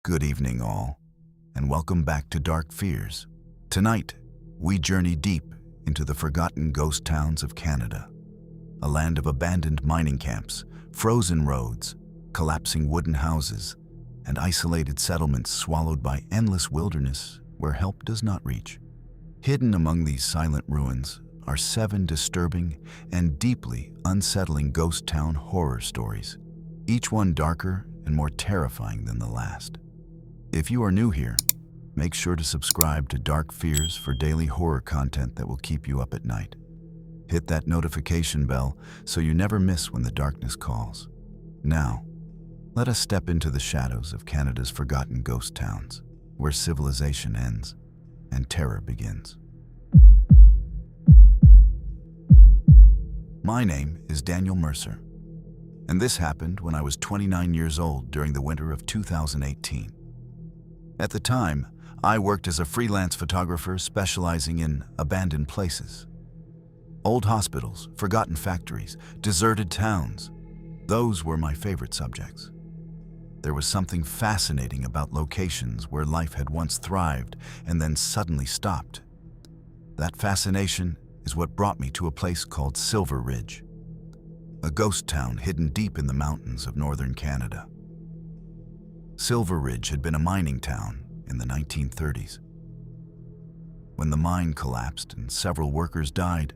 Good evening, all, and welcome back to Dark Fears. Tonight, we journey deep into the forgotten ghost towns of Canada, a land of abandoned mining camps, frozen roads, collapsing wooden houses, and isolated settlements swallowed by endless wilderness where help does not reach. Hidden among these silent ruins are 7 disturbing and deeply unsettling ghost town horror stories, each one darker and more terrifying than the last. If you are new here, make sure to subscribe to Dark Fears for daily horror content that will keep you up at night. Hit that notification bell so you never miss when the darkness calls. Now, let us step into the shadows of Canada's forgotten ghost towns, where civilization ends and terror begins. My name is Daniel Mercer, and this happened when I was 29 years old during the winter of 2018. At the time, I worked as a freelance photographer specializing in abandoned places. Old hospitals, forgotten factories, deserted towns. Those were my favorite subjects. There was something fascinating about locations where life had once thrived and then suddenly stopped. That fascination is what brought me to a place called Silver Ridge, a ghost town hidden deep in the mountains of northern Canada. Silver Ridge had been a mining town in the 1930s. When the mine collapsed and several workers died,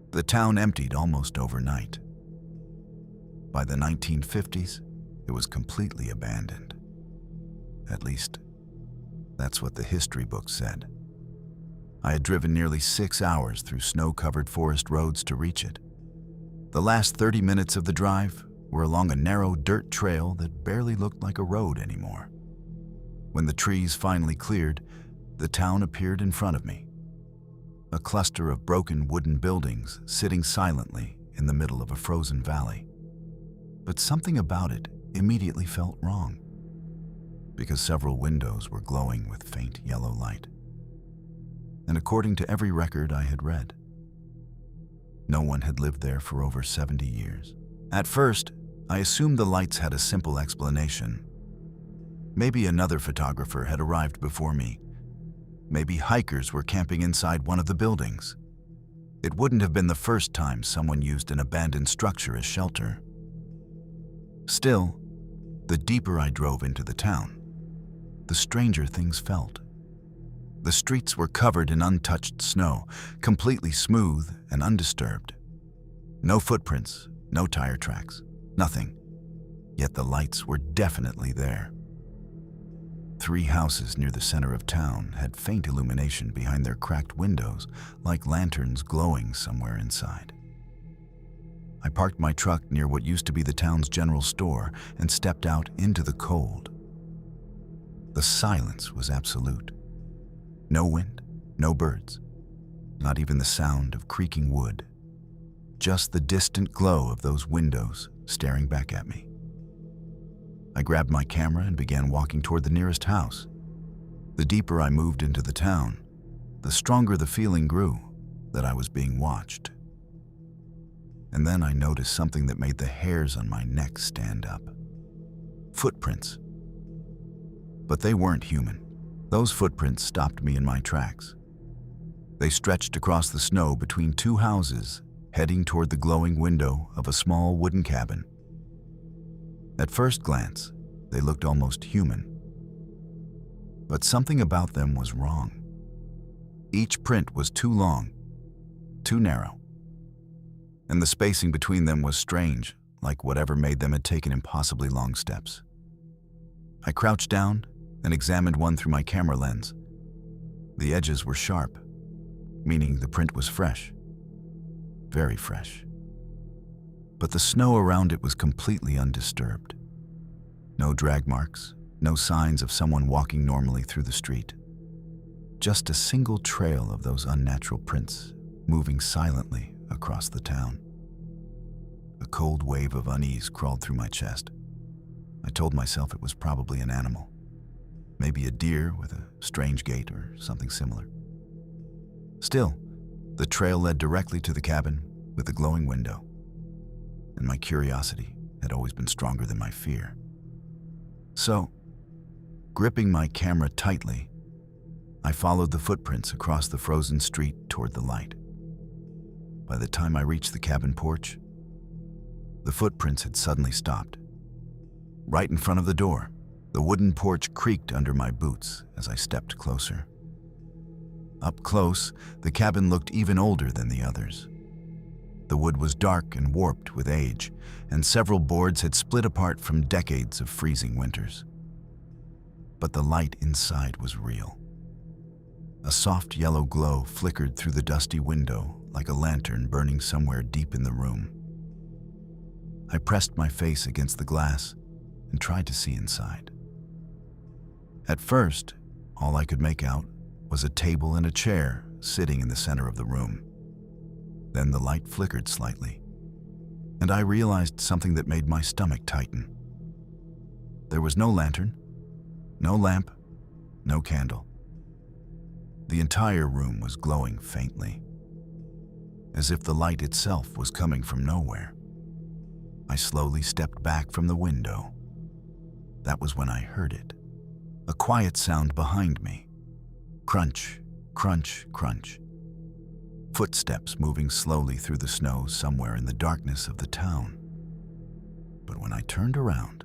the town emptied almost overnight. By the 1950s, it was completely abandoned. At least, that's what the history books said. I had driven nearly 6 hours through snow-covered forest roads to reach it. The last 30 minutes of the drive were along a narrow dirt trail that barely looked like a road anymore. When the trees finally cleared, the town appeared in front of me. A cluster of broken wooden buildings sitting silently in the middle of a frozen valley. But something about it immediately felt wrong, because several windows were glowing with faint yellow light. And according to every record I had read, no one had lived there for over 70 years. At first, I assumed the lights had a simple explanation. Maybe another photographer had arrived before me. Maybe hikers were camping inside one of the buildings. It wouldn't have been the first time someone used an abandoned structure as shelter. Still, the deeper I drove into the town, the stranger things felt. The streets were covered in untouched snow, completely smooth and undisturbed. No footprints, no tire tracks, nothing. Yet the lights were definitely there. 3 houses near the center of town had faint illumination behind their cracked windows, like lanterns glowing somewhere inside. I parked my truck near what used to be the town's general store and stepped out into the cold. The silence was absolute. No wind, no birds, not even the sound of creaking wood. Just the distant glow of those windows staring back at me. I grabbed my camera and began walking toward the nearest house. The deeper I moved into the town, the stronger the feeling grew that I was being watched. And then I noticed something that made the hairs on my neck stand up. Footprints. But they weren't human. Those footprints stopped me in my tracks. They stretched across the snow between 2 houses, heading toward the glowing window of a small wooden cabin. At first glance, they looked almost human. But something about them was wrong. Each print was too long, too narrow. And the spacing between them was strange, like whatever made them had taken impossibly long steps. I crouched down and examined one through my camera lens. The edges were sharp, meaning the print was fresh. Very fresh. But the snow around it was completely undisturbed. No drag marks, no signs of someone walking normally through the street. Just a single trail of those unnatural prints moving silently across the town. A cold wave of unease crawled through my chest. I told myself it was probably an animal. Maybe a deer with a strange gait or something similar. Still, the trail led directly to the cabin with the glowing window, and my curiosity had always been stronger than my fear. So, Gripping my camera tightly, I followed the footprints across the frozen street toward the light. By the time I reached the cabin porch, the footprints had suddenly stopped. Right in front of the door, the wooden porch creaked under my boots as I stepped closer. Up close, the cabin looked even older than the others. The wood was dark and warped with age, and several boards had split apart from decades of freezing winters. But the light inside was real. A soft yellow glow flickered through the dusty window like a lantern burning somewhere deep in the room. I pressed my face against the glass and tried to see inside. At first, all I could make out was a table and a chair sitting in the center of the room. Then the light flickered slightly, and I realized something that made my stomach tighten. There was no lantern, no lamp, no candle. The entire room was glowing faintly, as if the light itself was coming from nowhere. I slowly stepped back from the window. That was when I heard it. A quiet sound behind me. Crunch, crunch, crunch. Footsteps moving slowly through the snow somewhere in the darkness of the town. But when I turned around,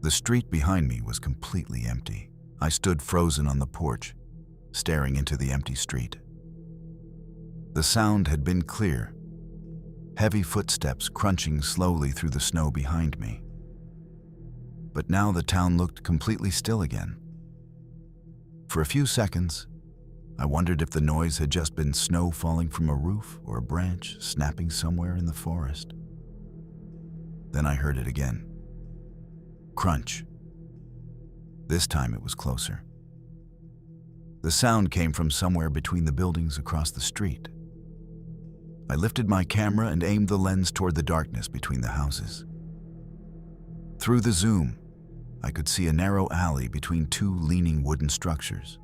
the street behind me was completely empty. I stood frozen on the porch, staring into the empty street. The sound had been clear, heavy footsteps crunching slowly through the snow behind me. But now the town looked completely still again. For a few seconds, I wondered if the noise had just been snow falling from a roof or a branch snapping somewhere in the forest. Then I heard it again. Crunch. This time it was closer. The sound came from somewhere between the buildings across the street. I lifted my camera and aimed the lens toward the darkness between the houses. Through the zoom, I could see a narrow alley between two leaning wooden structures.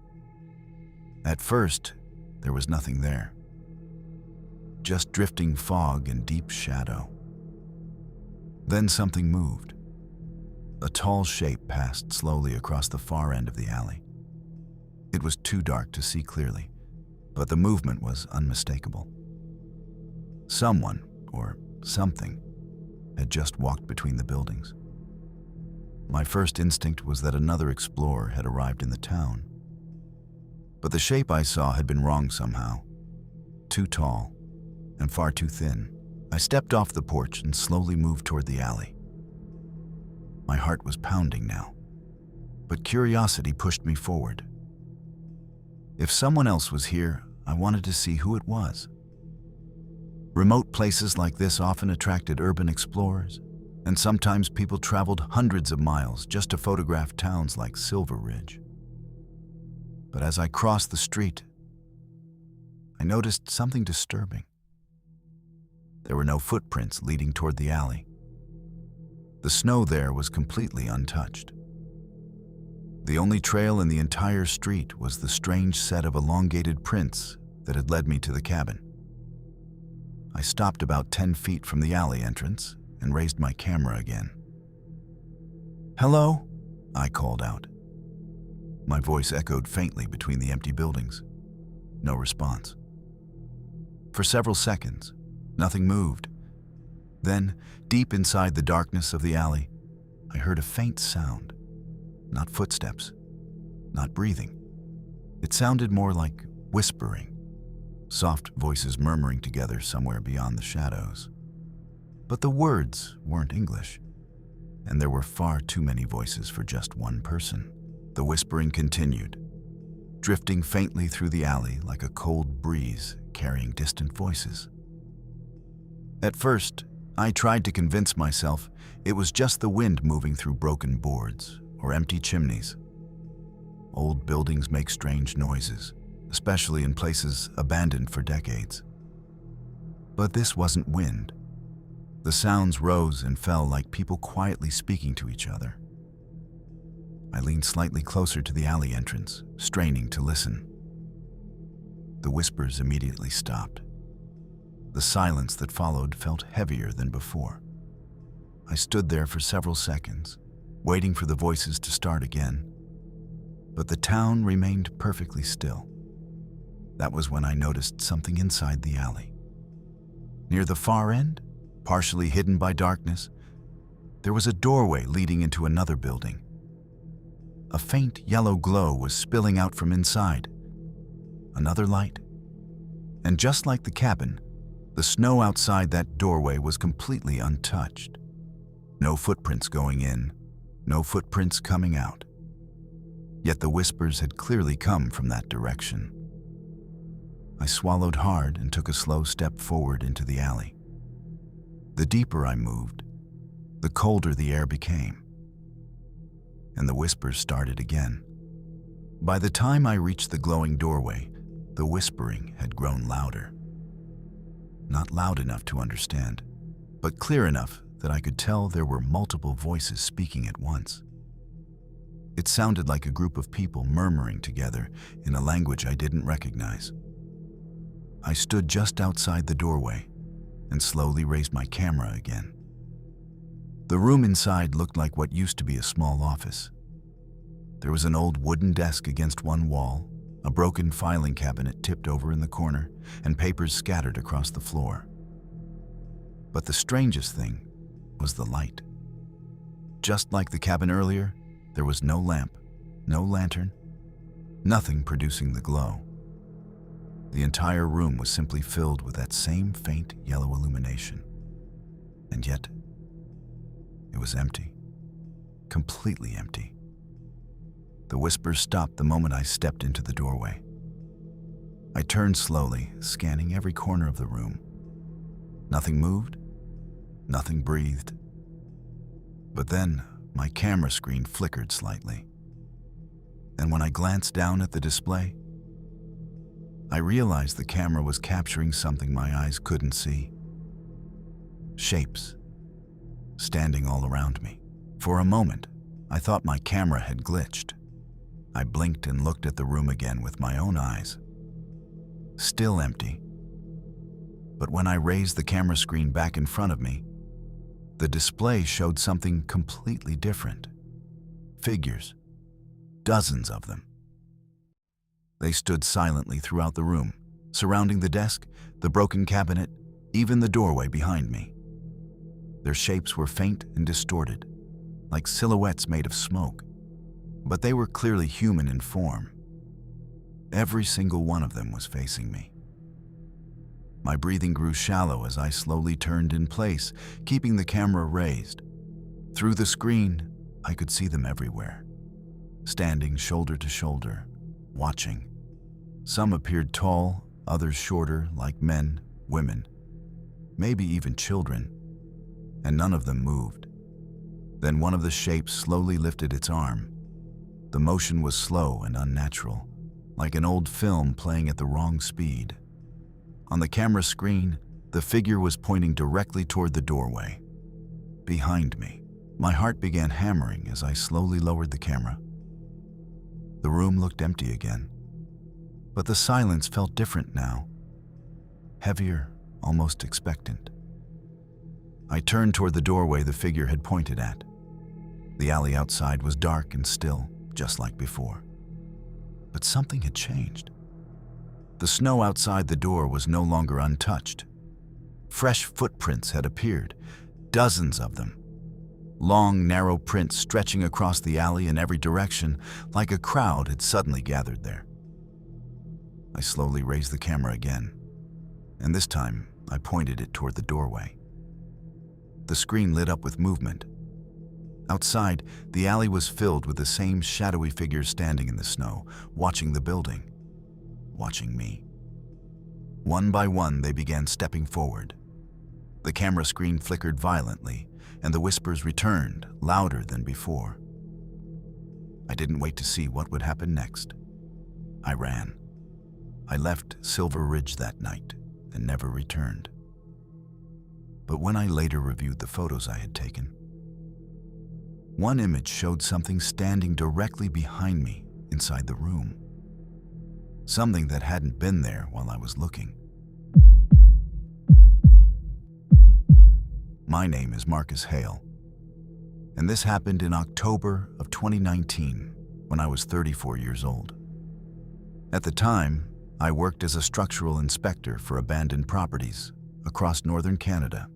At first, there was nothing there. Just drifting fog and deep shadow. Then something moved. A tall shape passed slowly across the far end of the alley. It was too dark to see clearly, but the movement was unmistakable. Someone, or something, had just walked between the buildings. My first instinct was that another explorer had arrived in the town. But the shape I saw had been wrong somehow. Too tall and far too thin. I stepped off the porch and slowly moved toward the alley. My heart was pounding now, but curiosity pushed me forward. If someone else was here, I wanted to see who it was. Remote places like this often attracted urban explorers, and sometimes people traveled hundreds of miles just to photograph towns like Silver Ridge. But as I crossed the street, I noticed something disturbing. There were no footprints leading toward the alley. The snow there was completely untouched. The only trail in the entire street was the strange set of elongated prints that had led me to the cabin. I stopped about 10 feet from the alley entrance and raised my camera again. "Hello?" I called out. My voice echoed faintly between the empty buildings. No response. For several seconds, nothing moved. Then, deep inside the darkness of the alley, I heard a faint sound. Not footsteps, not breathing. It sounded more like whispering, soft voices murmuring together somewhere beyond the shadows. But the words weren't English, and there were far too many voices for just one person. The whispering continued, drifting faintly through the alley like a cold breeze carrying distant voices. At first, I tried to convince myself it was just the wind moving through broken boards or empty chimneys. Old buildings make strange noises, especially in places abandoned for decades. But this wasn't wind. The sounds rose and fell like people quietly speaking to each other. I leaned slightly closer to the alley entrance, straining to listen. The whispers immediately stopped. The silence that followed felt heavier than before. I stood there for several seconds, waiting for the voices to start again. but the town remained perfectly still. That was when I noticed something inside the alley. Near the far end, partially hidden by darkness, there was a doorway leading into another building. A faint yellow glow was spilling out from inside. Another light. And just like the cabin, the snow outside that doorway was completely untouched. No footprints going in, no footprints coming out. Yet the whispers had clearly come from that direction. I swallowed hard and took a slow step forward into the alley. The deeper I moved, the colder the air became. And the whispers started again. By the time I reached the glowing doorway, the whispering had grown louder. Not loud enough to understand, but clear enough that I could tell there were multiple voices speaking at once. It sounded like a group of people murmuring together in a language I didn't recognize. I stood just outside the doorway and slowly raised my camera again. The room inside looked like what used to be a small office. There was an old wooden desk against one wall, a broken filing cabinet tipped over in the corner, and papers scattered across the floor. But the strangest thing was the light. Just like the cabin earlier, there was no lamp, no lantern, nothing producing the glow. The entire room was simply filled with that same faint yellow illumination. And yet, it was empty, completely empty. The whispers stopped the moment I stepped into the doorway. I turned slowly, scanning every corner of the room. Nothing moved, nothing breathed. But then, my camera screen flickered slightly. And when I glanced down at the display, I realized the camera was capturing something my eyes couldn't see. Shapes, standing all around me. For a moment, I thought my camera had glitched. I blinked and looked at the room again with my own eyes. Still empty. But when I raised the camera screen back in front of me, the display showed something completely different. Figures. Dozens of them. They stood silently throughout the room, surrounding the desk, the broken cabinet, even the doorway behind me. Their shapes were faint and distorted, like silhouettes made of smoke, but they were clearly human in form. Every single one of them was facing me. My breathing grew shallow as I slowly turned in place, keeping the camera raised. Through the screen, I could see them everywhere, standing shoulder to shoulder, watching. Some appeared tall, others shorter, like men, women, maybe even children, and none of them moved. Then one of the shapes slowly lifted its arm. The motion was slow and unnatural, like an old film playing at the wrong speed. On the camera screen, the figure was pointing directly toward the doorway. Behind me, my heart began hammering as I slowly lowered the camera. The room looked empty again, but the silence felt different now. Heavier, almost expectant. I turned toward the doorway the figure had pointed at. The alley outside was dark and still, just like before. But something had changed. The snow outside the door was no longer untouched. Fresh footprints had appeared, dozens of them. Long, narrow prints stretching across the alley in every direction, like a crowd had suddenly gathered there. I slowly raised the camera again, and this time I pointed it toward the doorway. The screen lit up with movement. Outside, the alley was filled with the same shadowy figures standing in the snow, watching the building, watching me. One by one, they began stepping forward. The camera screen flickered violently, and the whispers returned, louder than before. I didn't wait to see what would happen next. I ran. I left Silver Ridge that night and never returned. But when I later reviewed the photos I had taken, one image showed something standing directly behind me inside the room. Something that hadn't been there while I was looking. My name is Marcus Hale, and this happened in October of 2019, when I was 34 years old. At the time, I worked as a structural inspector for abandoned properties across northern Canada.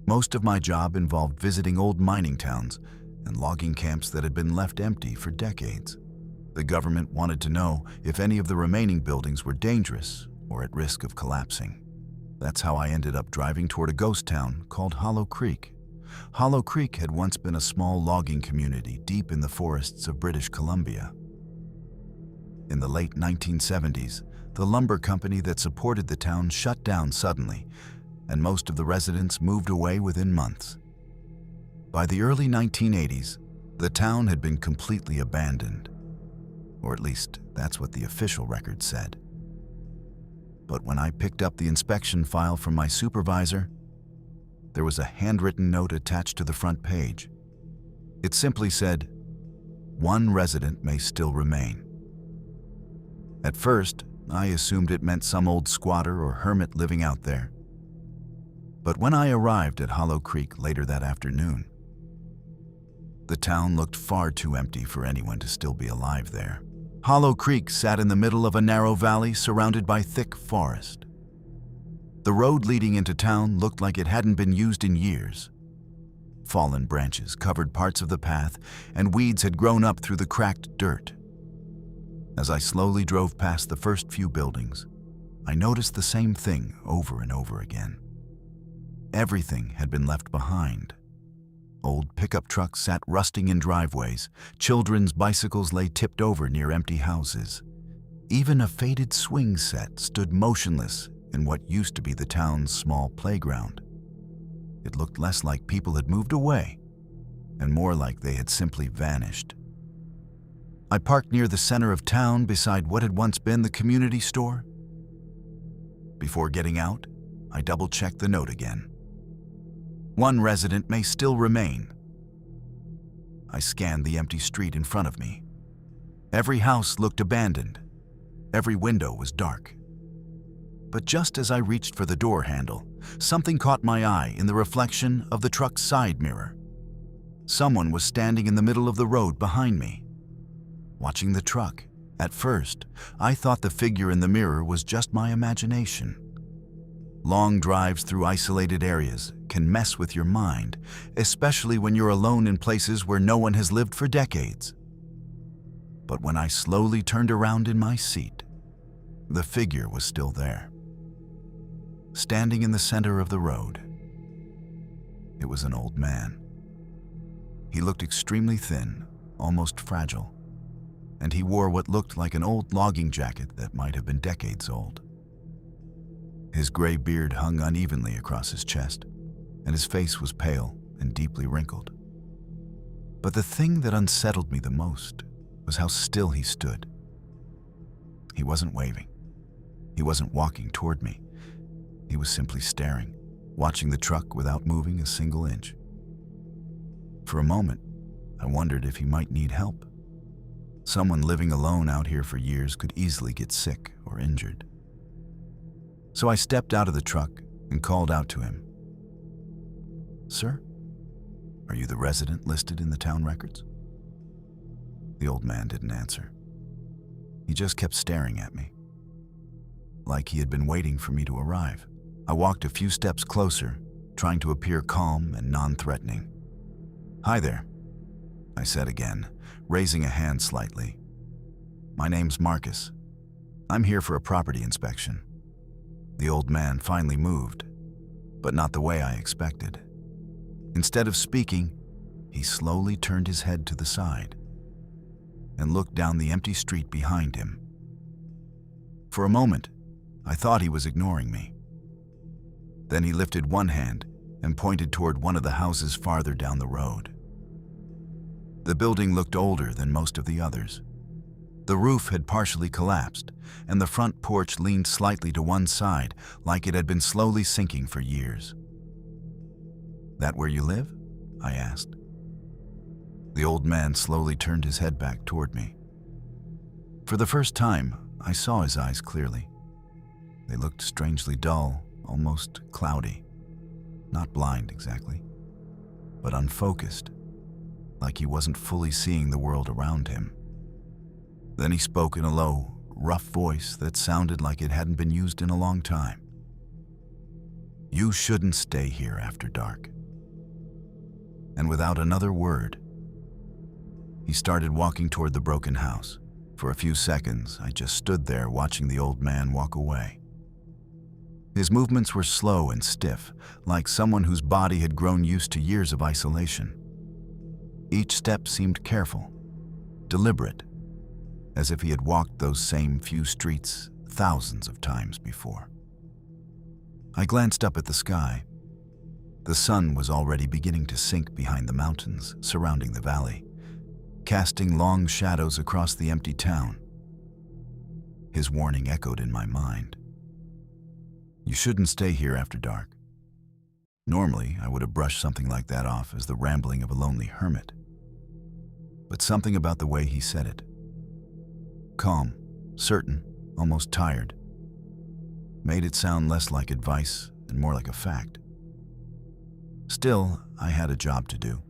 Most of my job involved visiting old mining towns and logging camps that had been left empty for decades. The government wanted to know if any of the remaining buildings were dangerous or at risk of collapsing. That's how I ended up driving toward a ghost town called Hollow Creek. Hollow Creek had once been a small logging community deep in the forests of British Columbia. In the late 1970s, the lumber company that supported the town shut down suddenly, and most of the residents moved away within months. By the early 1980s, the town had been completely abandoned, or at least that's what the official record said. But when I picked up the inspection file from my supervisor, there was a handwritten note attached to the front page. It simply said, "One resident may still remain." At first, I assumed it meant some old squatter or hermit living out there. But when I arrived at Hollow Creek later that afternoon, the town looked far too empty for anyone to still be alive there. Hollow Creek sat in the middle of a narrow valley surrounded by thick forest. The road leading into town looked like it hadn't been used in years. Fallen branches covered parts of the path, and weeds had grown up through the cracked dirt. As I slowly drove past the first few buildings, I noticed the same thing over and over again. Everything had been left behind. Old pickup trucks sat rusting in driveways. Children's bicycles lay tipped over near empty houses. Even a faded swing set stood motionless in what used to be the town's small playground. It looked less like people had moved away and more like they had simply vanished. I parked near the center of town beside what had once been the community store. Before getting out, I double-checked the note again. "One resident may still remain." I scanned the empty street in front of me. Every house looked abandoned. Every window was dark. But just as I reached for the door handle, something caught my eye in the reflection of the truck's side mirror. Someone was standing in the middle of the road behind me, watching the truck. At first, I thought the figure in the mirror was just my imagination. Long drives through isolated areas can mess with your mind, especially when you're alone in places where no one has lived for decades. But when I slowly turned around in my seat, the figure was still there, standing in the center of the road. It was an old man. He looked extremely thin, almost fragile, and he wore what looked like an old logging jacket that might have been decades old. His gray beard hung unevenly across his chest, and his face was pale and deeply wrinkled. But the thing that unsettled me the most was how still he stood. He wasn't waving. He wasn't walking toward me. He was simply staring, watching the truck without moving a single inch. For a moment, I wondered if he might need help. Someone living alone out here for years could easily get sick or injured. So I stepped out of the truck and called out to him. "Sir, are you the resident listed in the town records?" The old man didn't answer. He just kept staring at me, like he had been waiting for me to arrive. I walked a few steps closer, trying to appear calm and non-threatening. "Hi there," I said again, raising a hand slightly. "My name's Marcus. I'm here for a property inspection." The old man finally moved, but not the way I expected. Instead of speaking, he slowly turned his head to the side and looked down the empty street behind him. For a moment, I thought he was ignoring me. Then he lifted one hand and pointed toward one of the houses farther down the road. The building looked older than most of the others. The roof had partially collapsed, and the front porch leaned slightly to one side, like it had been slowly sinking for years. "That where you live?" I asked. The old man slowly turned his head back toward me. For the first time, I saw his eyes clearly. They looked strangely dull, almost cloudy. Not blind exactly, but unfocused, like he wasn't fully seeing the world around him. Then he spoke in a low, rough voice that sounded like it hadn't been used in a long time. "You shouldn't stay here after dark." And without another word, he started walking toward the broken house. For a few seconds, I just stood there watching the old man walk away. His movements were slow and stiff, like someone whose body had grown used to years of isolation. Each step seemed careful, deliberate, as if he had walked those same few streets thousands of times before. I glanced up at the sky. The sun was already beginning to sink behind the mountains surrounding the valley, casting long shadows across the empty town. His warning echoed in my mind. "You shouldn't stay here after dark." Normally, I would have brushed something like that off as the rambling of a lonely hermit. But something about the way he said it, calm, certain, almost tired, made it sound less like advice and more like a fact. Still, I had a job to do.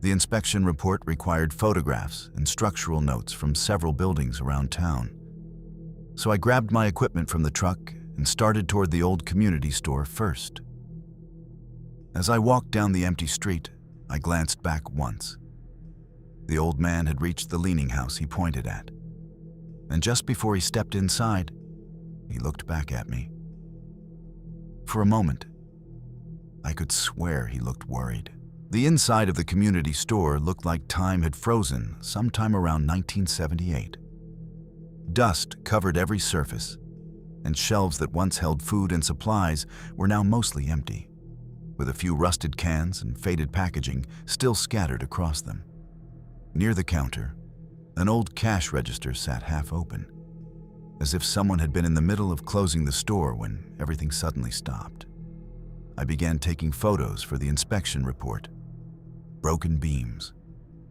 The inspection report required photographs and structural notes from several buildings around town. So I grabbed my equipment from the truck and started toward the old community store first. As I walked down the empty street, I glanced back once. The old man had reached the leaning house he pointed at, and just before he stepped inside, he looked back at me. For a moment, I could swear he looked worried. The inside of the community store looked like time had frozen sometime around 1978. Dust covered every surface, and shelves that once held food and supplies were now mostly empty, with a few rusted cans and faded packaging still scattered across them. Near the counter, an old cash register sat half open, as if someone had been in the middle of closing the store when everything suddenly stopped. I began taking photos for the inspection report. Broken beams,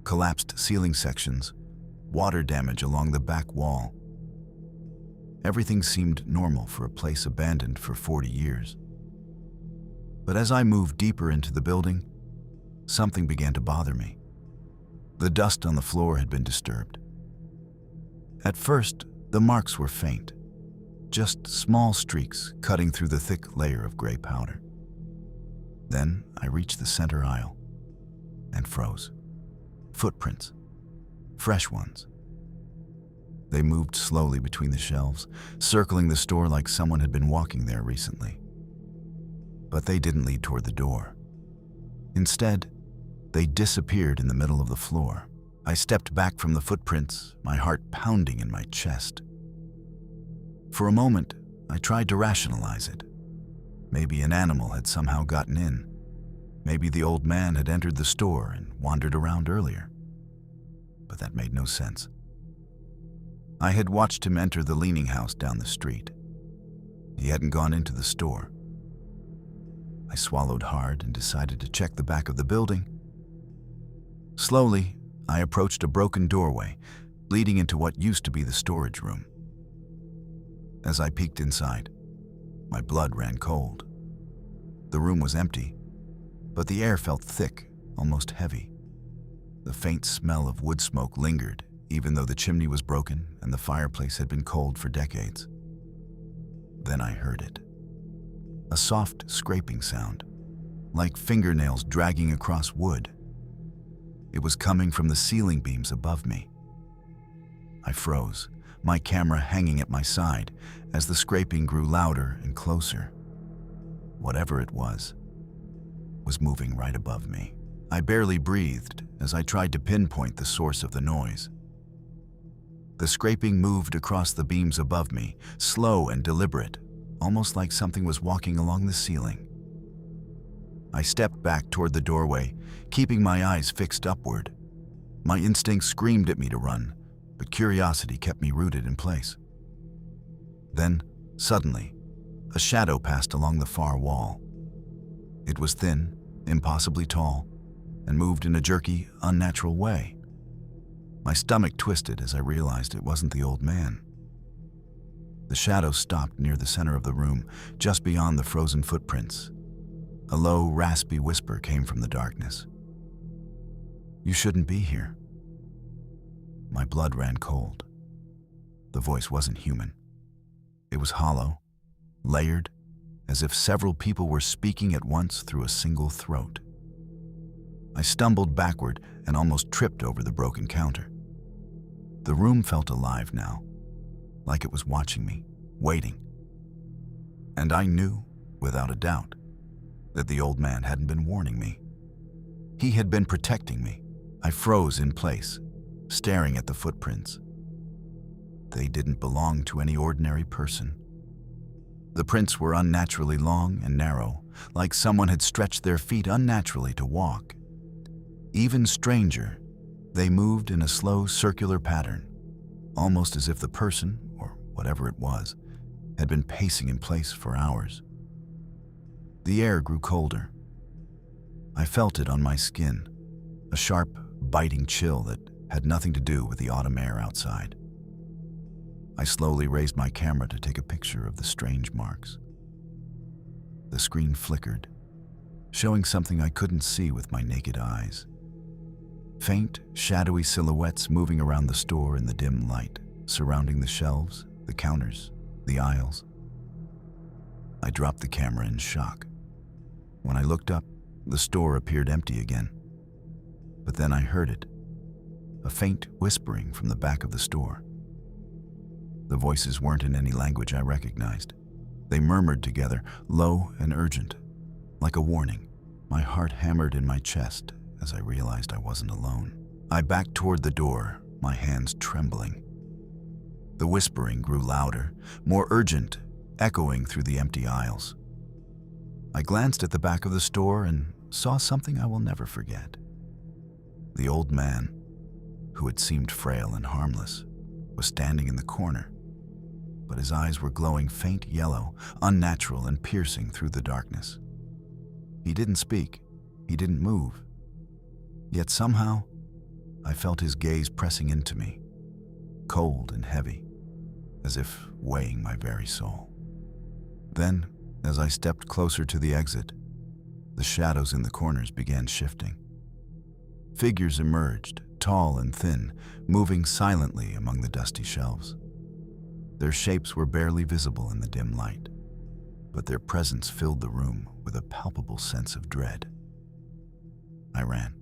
collapsed ceiling sections, water damage along the back wall. Everything seemed normal for a place abandoned for 40 years. But as I moved deeper into the building, something began to bother me. The dust on the floor had been disturbed. At first, the marks were faint, just small streaks cutting through the thick layer of gray powder. Then I reached the center aisle and froze. Footprints, fresh ones. They moved slowly between the shelves, circling the store like someone had been walking there recently. But they didn't lead toward the door. Instead, they disappeared in the middle of the floor. I stepped back from the footprints, my heart pounding in my chest. For a moment, I tried to rationalize it. Maybe an animal had somehow gotten in. Maybe the old man had entered the store and wandered around earlier. But that made no sense. I had watched him enter the leaning house down the street. He hadn't gone into the store. I swallowed hard and decided to check the back of the building. Slowly, I approached a broken doorway leading into what used to be the storage room. As I peeked inside, my blood ran cold. The room was empty, but the air felt thick, almost heavy. The faint smell of wood smoke lingered, even though the chimney was broken and the fireplace had been cold for decades. Then I heard it. A soft scraping sound, like fingernails dragging across wood. It was coming from the ceiling beams above me. I froze, my camera hanging at my side as the scraping grew louder and closer. Whatever it was moving right above me. I barely breathed as I tried to pinpoint the source of the noise. The scraping moved across the beams above me, slow and deliberate, almost like something was walking along the ceiling. I stepped back toward the doorway, keeping my eyes fixed upward. My instinct screamed at me to run, but curiosity kept me rooted in place. Then, suddenly, a shadow passed along the far wall. It was thin, impossibly tall, and moved in a jerky, unnatural way. My stomach twisted as I realized it wasn't the old man. The shadow stopped near the center of the room, just beyond the frozen footprints. A low, raspy whisper came from the darkness. "You shouldn't be here." My blood ran cold. The voice wasn't human. It was hollow, layered, as if several people were speaking at once through a single throat. I stumbled backward and almost tripped over the broken counter. The room felt alive now, like it was watching me, waiting. And I knew, without a doubt, that the old man hadn't been warning me. He had been protecting me. I froze in place, staring at the footprints. They didn't belong to any ordinary person. The prints were unnaturally long and narrow, like someone had stretched their feet unnaturally to walk. Even stranger, they moved in a slow circular pattern, almost as if the person, or whatever it was, had been pacing in place for hours. The air grew colder. I felt it on my skin, a sharp, biting chill that had nothing to do with the autumn air outside. I slowly raised my camera to take a picture of the strange marks. The screen flickered, showing something I couldn't see with my naked eyes. Faint, shadowy silhouettes moving around the store in the dim light, surrounding the shelves, the counters, the aisles. I dropped the camera in shock. When I looked up, the store appeared empty again. But then I heard it, a faint whispering from the back of the store. The voices weren't in any language I recognized. They murmured together, low and urgent, like a warning. My heart hammered in my chest as I realized I wasn't alone. I backed toward the door, my hands trembling. The whispering grew louder, more urgent, echoing through the empty aisles. I glanced at the back of the store and saw something I will never forget. The old man, who had seemed frail and harmless, was standing in the corner, but his eyes were glowing faint yellow, unnatural and piercing through the darkness. He didn't speak, he didn't move. Yet somehow, I felt his gaze pressing into me, cold and heavy, as if weighing my very soul. Then, as I stepped closer to the exit, the shadows in the corners began shifting. Figures emerged, tall and thin, moving silently among the dusty shelves. Their shapes were barely visible in the dim light, but their presence filled the room with a palpable sense of dread. I ran.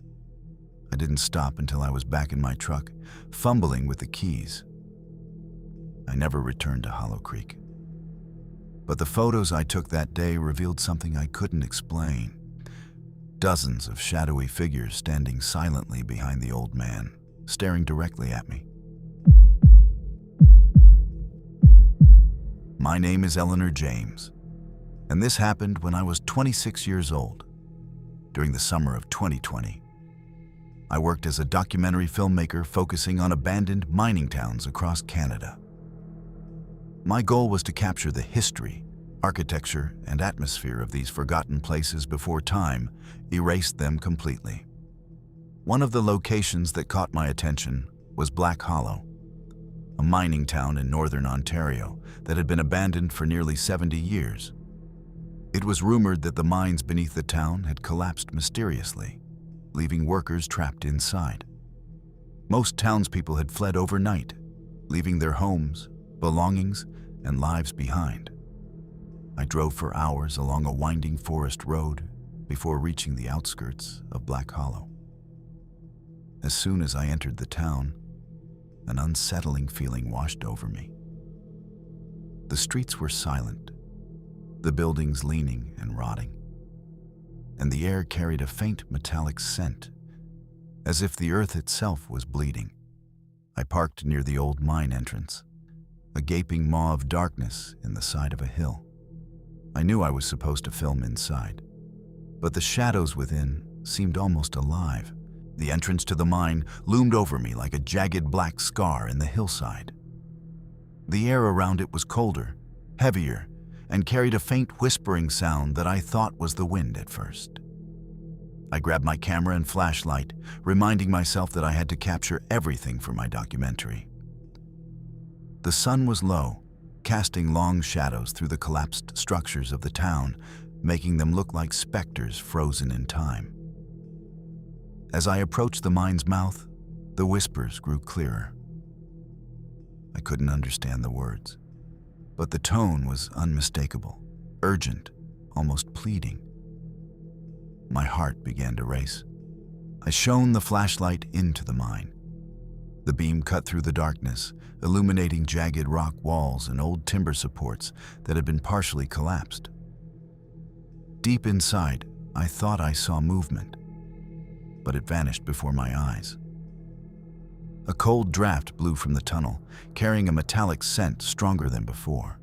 I didn't stop until I was back in my truck, fumbling with the keys. I never returned to Hollow Creek. But the photos I took that day revealed something I couldn't explain. Dozens of shadowy figures standing silently behind the old man, staring directly at me. My name is Eleanor James, and this happened when I was 26 years old, during the summer of 2020. I worked as a documentary filmmaker focusing on abandoned mining towns across Canada. My goal was to capture the history, architecture, and atmosphere of these forgotten places before time erased them completely. One of the locations that caught my attention was Black Hollow, a mining town in northern Ontario that had been abandoned for nearly 70 years. It was rumored that the mines beneath the town had collapsed mysteriously, leaving workers trapped inside. Most townspeople had fled overnight, leaving their homes, belongings, and lives behind. I drove for hours along a winding forest road before reaching the outskirts of Black Hollow. As soon as I entered the town, an unsettling feeling washed over me. The streets were silent, the buildings leaning and rotting, and the air carried a faint metallic scent, as if the earth itself was bleeding. I parked near the old mine entrance, a gaping maw of darkness in the side of a hill. I knew I was supposed to film inside, but the shadows within seemed almost alive. The entrance to the mine loomed over me like a jagged black scar in the hillside. The air around it was colder, heavier, and carried a faint whispering sound that I thought was the wind at first. I grabbed my camera and flashlight, reminding myself that I had to capture everything for my documentary. The sun was low, casting long shadows through the collapsed structures of the town, making them look like specters frozen in time. As I approached the mine's mouth, the whispers grew clearer. I couldn't understand the words, but the tone was unmistakable, urgent, almost pleading. My heart began to race. I shone the flashlight into the mine. The beam cut through the darkness, illuminating jagged rock walls and old timber supports that had been partially collapsed. Deep inside, I thought I saw movement, but it vanished before my eyes. A cold draft blew from the tunnel, carrying a metallic scent stronger than before,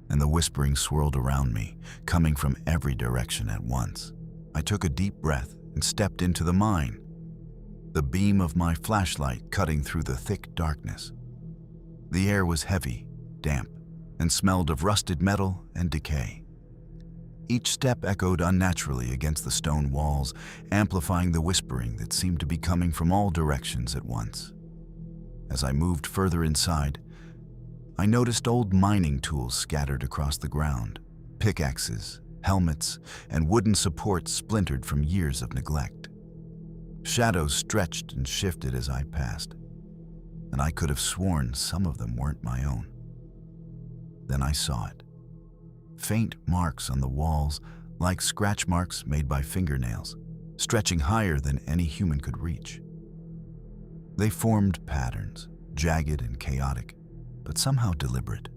and the whispering swirled around me, coming from every direction at once. I took a deep breath and stepped into the mine, the beam of my flashlight cutting through the thick darkness. The air was heavy, damp, and smelled of rusted metal and decay. Each step echoed unnaturally against the stone walls, amplifying the whispering that seemed to be coming from all directions at once. As I moved further inside, I noticed old mining tools scattered across the ground, pickaxes, helmets, and wooden supports splintered from years of neglect. Shadows stretched and shifted as I passed, and I could have sworn some of them weren't my own. Then I saw it. Faint marks on the walls, like scratch marks made by fingernails, stretching higher than any human could reach. They formed patterns, jagged and chaotic, but somehow deliberate.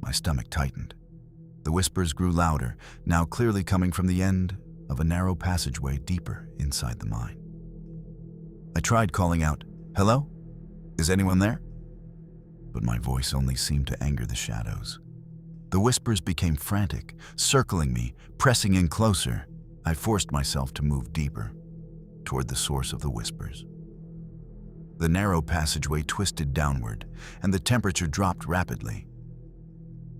My stomach tightened. The whispers grew louder, now clearly coming from the end of a narrow passageway deeper inside the mine. I tried calling out, "Hello? Is anyone there?" But my voice only seemed to anger the shadows. The whispers became frantic, circling me, pressing in closer. I forced myself to move deeper, toward the source of the whispers. The narrow passageway twisted downward, and the temperature dropped rapidly.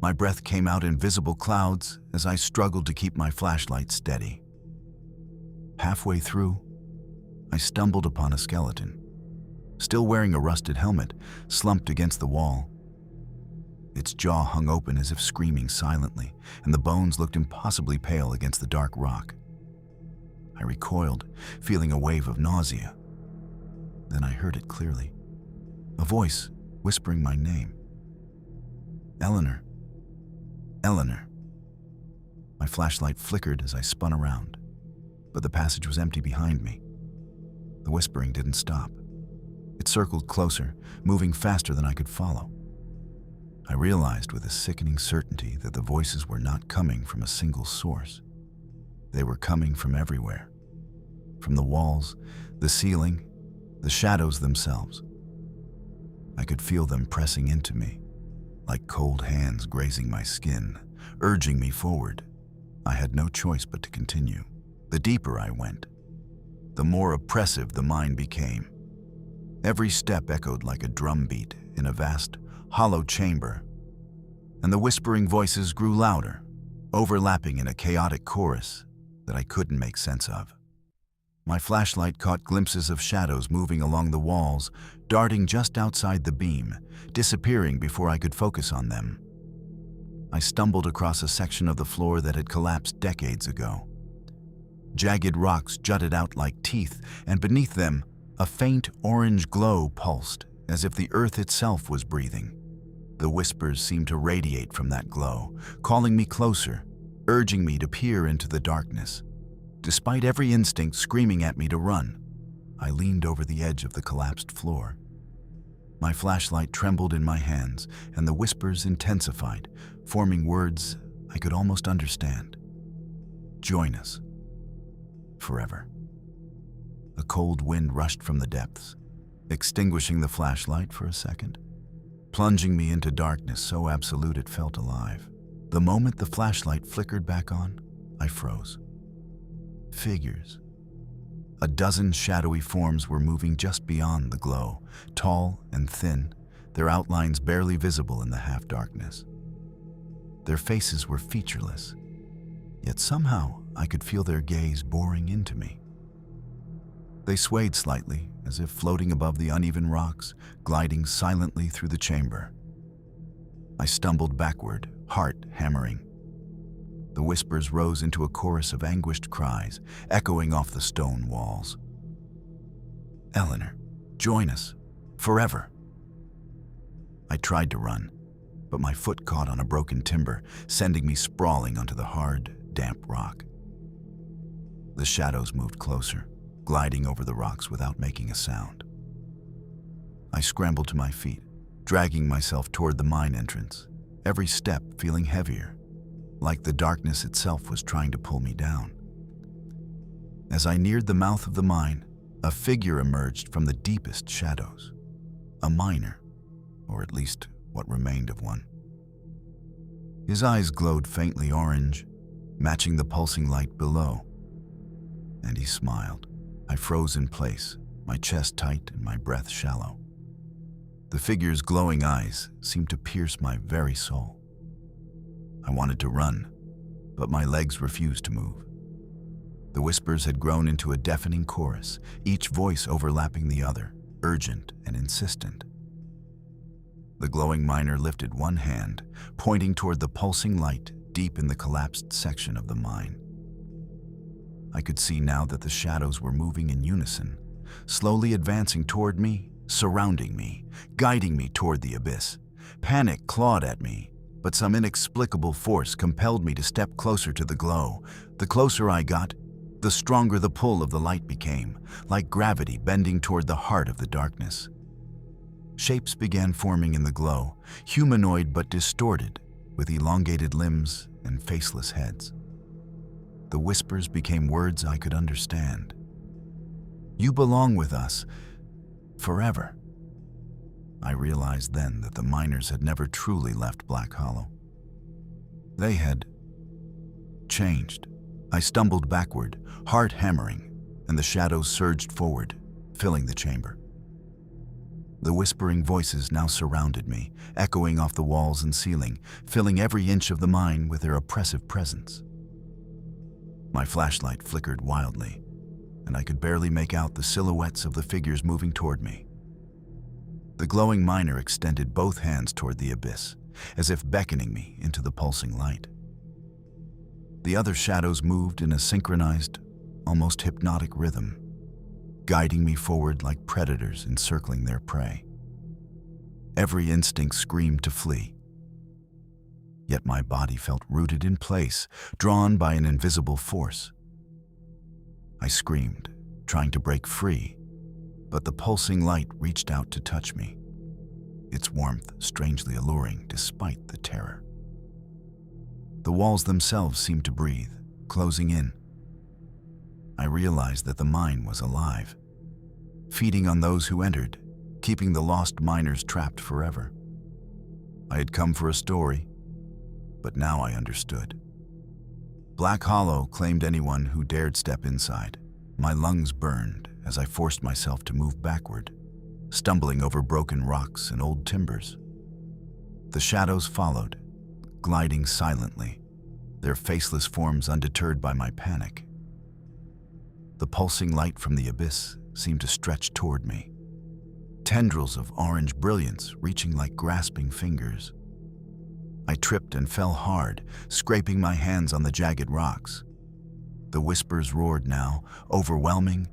My breath came out in visible clouds as I struggled to keep my flashlight steady. Halfway through, I stumbled upon a skeleton, still wearing a rusted helmet, slumped against the wall. Its jaw hung open as if screaming silently, and the bones looked impossibly pale against the dark rock. I recoiled, feeling a wave of nausea. Then I heard it clearly, a voice whispering my name. "Eleanor. Eleanor." My flashlight flickered as I spun around, but the passage was empty behind me. The whispering didn't stop. It circled closer, moving faster than I could follow. I realized with a sickening certainty that the voices were not coming from a single source. They were coming from everywhere. From the walls, the ceiling, the shadows themselves. I could feel them pressing into me, like cold hands grazing my skin, urging me forward. I had no choice but to continue. The deeper I went, the more oppressive the mine became. Every step echoed like a drumbeat in a vast, hollow chamber, and the whispering voices grew louder, overlapping in a chaotic chorus that I couldn't make sense of. My flashlight caught glimpses of shadows moving along the walls, darting just outside the beam, disappearing before I could focus on them. I stumbled across a section of the floor that had collapsed decades ago. Jagged rocks jutted out like teeth, and beneath them, a faint orange glow pulsed, as if the earth itself was breathing. The whispers seemed to radiate from that glow, calling me closer, urging me to peer into the darkness. Despite every instinct screaming at me to run, I leaned over the edge of the collapsed floor. My flashlight trembled in my hands, and the whispers intensified, forming words I could almost understand. "Join us. Forever." A cold wind rushed from the depths, extinguishing the flashlight for a second, plunging me into darkness so absolute it felt alive. The moment the flashlight flickered back on, I froze. Figures. A dozen shadowy forms were moving just beyond the glow, tall and thin, their outlines barely visible in the half-darkness. Their faces were featureless, yet somehow I could feel their gaze boring into me. They swayed slightly, as if floating above the uneven rocks, gliding silently through the chamber. I stumbled backward, heart hammering. The whispers rose into a chorus of anguished cries, echoing off the stone walls. "Eleanor, join us. Forever." I tried to run, but my foot caught on a broken timber, sending me sprawling onto the hard, damp rock. The shadows moved closer, gliding over the rocks without making a sound. I scrambled to my feet, dragging myself toward the mine entrance, every step feeling heavier, like the darkness itself was trying to pull me down. As I neared the mouth of the mine, a figure emerged from the deepest shadows. A miner, or at least what remained of one. His eyes glowed faintly orange, matching the pulsing light below. And he smiled. I froze in place, my chest tight and my breath shallow. The figure's glowing eyes seemed to pierce my very soul. I wanted to run, but my legs refused to move. The whispers had grown into a deafening chorus, each voice overlapping the other, urgent and insistent. The glowing miner lifted one hand, pointing toward the pulsing light deep in the collapsed section of the mine. I could see now that the shadows were moving in unison, slowly advancing toward me, surrounding me, guiding me toward the abyss. Panic clawed at me, but some inexplicable force compelled me to step closer to the glow. The closer I got, the stronger the pull of the light became, like gravity bending toward the heart of the darkness. Shapes began forming in the glow, humanoid but distorted, with elongated limbs and faceless heads. The whispers became words I could understand. "You belong with us, forever." I realized then that the miners had never truly left Black Hollow. They had changed. I stumbled backward, heart hammering, and the shadows surged forward, filling the chamber. The whispering voices now surrounded me, echoing off the walls and ceiling, filling every inch of the mine with their oppressive presence. My flashlight flickered wildly, and I could barely make out the silhouettes of the figures moving toward me. The glowing miner extended both hands toward the abyss, as if beckoning me into the pulsing light. The other shadows moved in a synchronized, almost hypnotic rhythm, guiding me forward like predators encircling their prey. Every instinct screamed to flee. Yet my body felt rooted in place, drawn by an invisible force. I screamed, trying to break free, but the pulsing light reached out to touch me, its warmth strangely alluring despite the terror. The walls themselves seemed to breathe, closing in. I realized that the mine was alive, feeding on those who entered, keeping the lost miners trapped forever. I had come for a story, but now I understood. Black Hollow claimed anyone who dared step inside. My lungs burned as I forced myself to move backward, stumbling over broken rocks and old timbers. The shadows followed, gliding silently, their faceless forms undeterred by my panic. The pulsing light from the abyss seemed to stretch toward me, tendrils of orange brilliance reaching like grasping fingers. I tripped and fell hard, scraping my hands on the jagged rocks. The whispers roared now, overwhelming,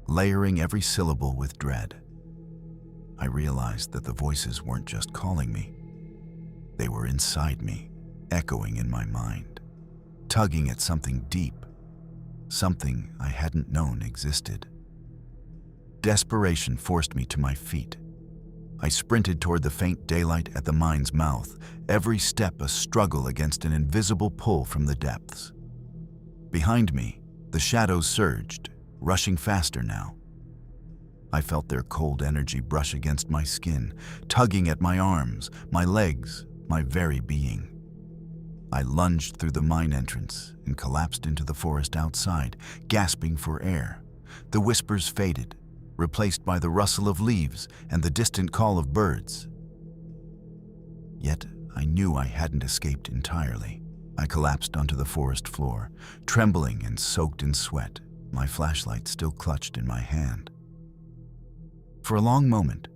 layering every syllable with dread. I realized that the voices weren't just calling me. They were inside me, echoing in my mind, tugging at something deep, something I hadn't known existed. Desperation forced me to my feet. I sprinted toward the faint daylight at the mine's mouth, every step a struggle against an invisible pull from the depths. Behind me, the shadows surged, rushing faster now. I felt their cold energy brush against my skin, tugging at my arms, my legs, my very being. I lunged through the mine entrance and collapsed into the forest outside, gasping for air. The whispers faded, replaced by the rustle of leaves and the distant call of birds. Yet I knew I hadn't escaped entirely. I collapsed onto the forest floor, trembling and soaked in sweat, my flashlight still clutched in my hand. For a long moment,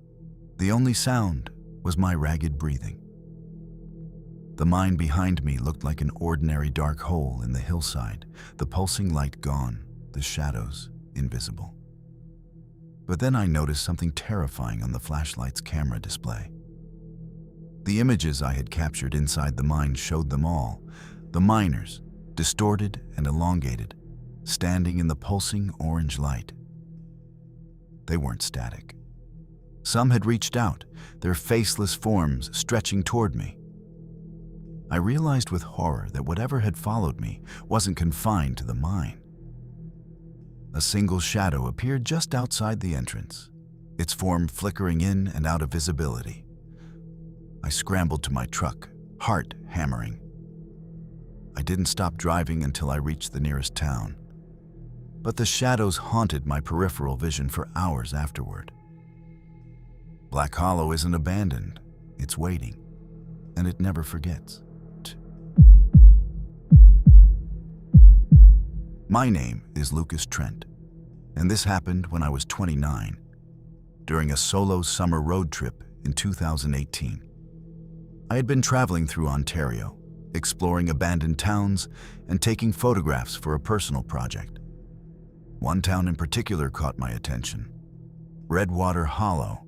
the only sound was my ragged breathing. The mine behind me looked like an ordinary dark hole in the hillside, the pulsing light gone, the shadows invisible. But then I noticed something terrifying on the flashlight's camera display. The images I had captured inside the mine showed them all. The miners, distorted and elongated, standing in the pulsing orange light. They weren't static. Some had reached out, their faceless forms stretching toward me. I realized with horror that whatever had followed me wasn't confined to the mine. A single shadow appeared just outside the entrance, its form flickering in and out of visibility. I scrambled to my truck, heart hammering. I didn't stop driving until I reached the nearest town, but the shadows haunted my peripheral vision for hours afterward. Black Hollow isn't abandoned, it's waiting, and it never forgets. My name is Lucas Trent, and this happened when I was 29, during a solo summer road trip in 2018. I had been traveling through Ontario, exploring abandoned towns and taking photographs for a personal project. One town in particular caught my attention: Redwater Hollow,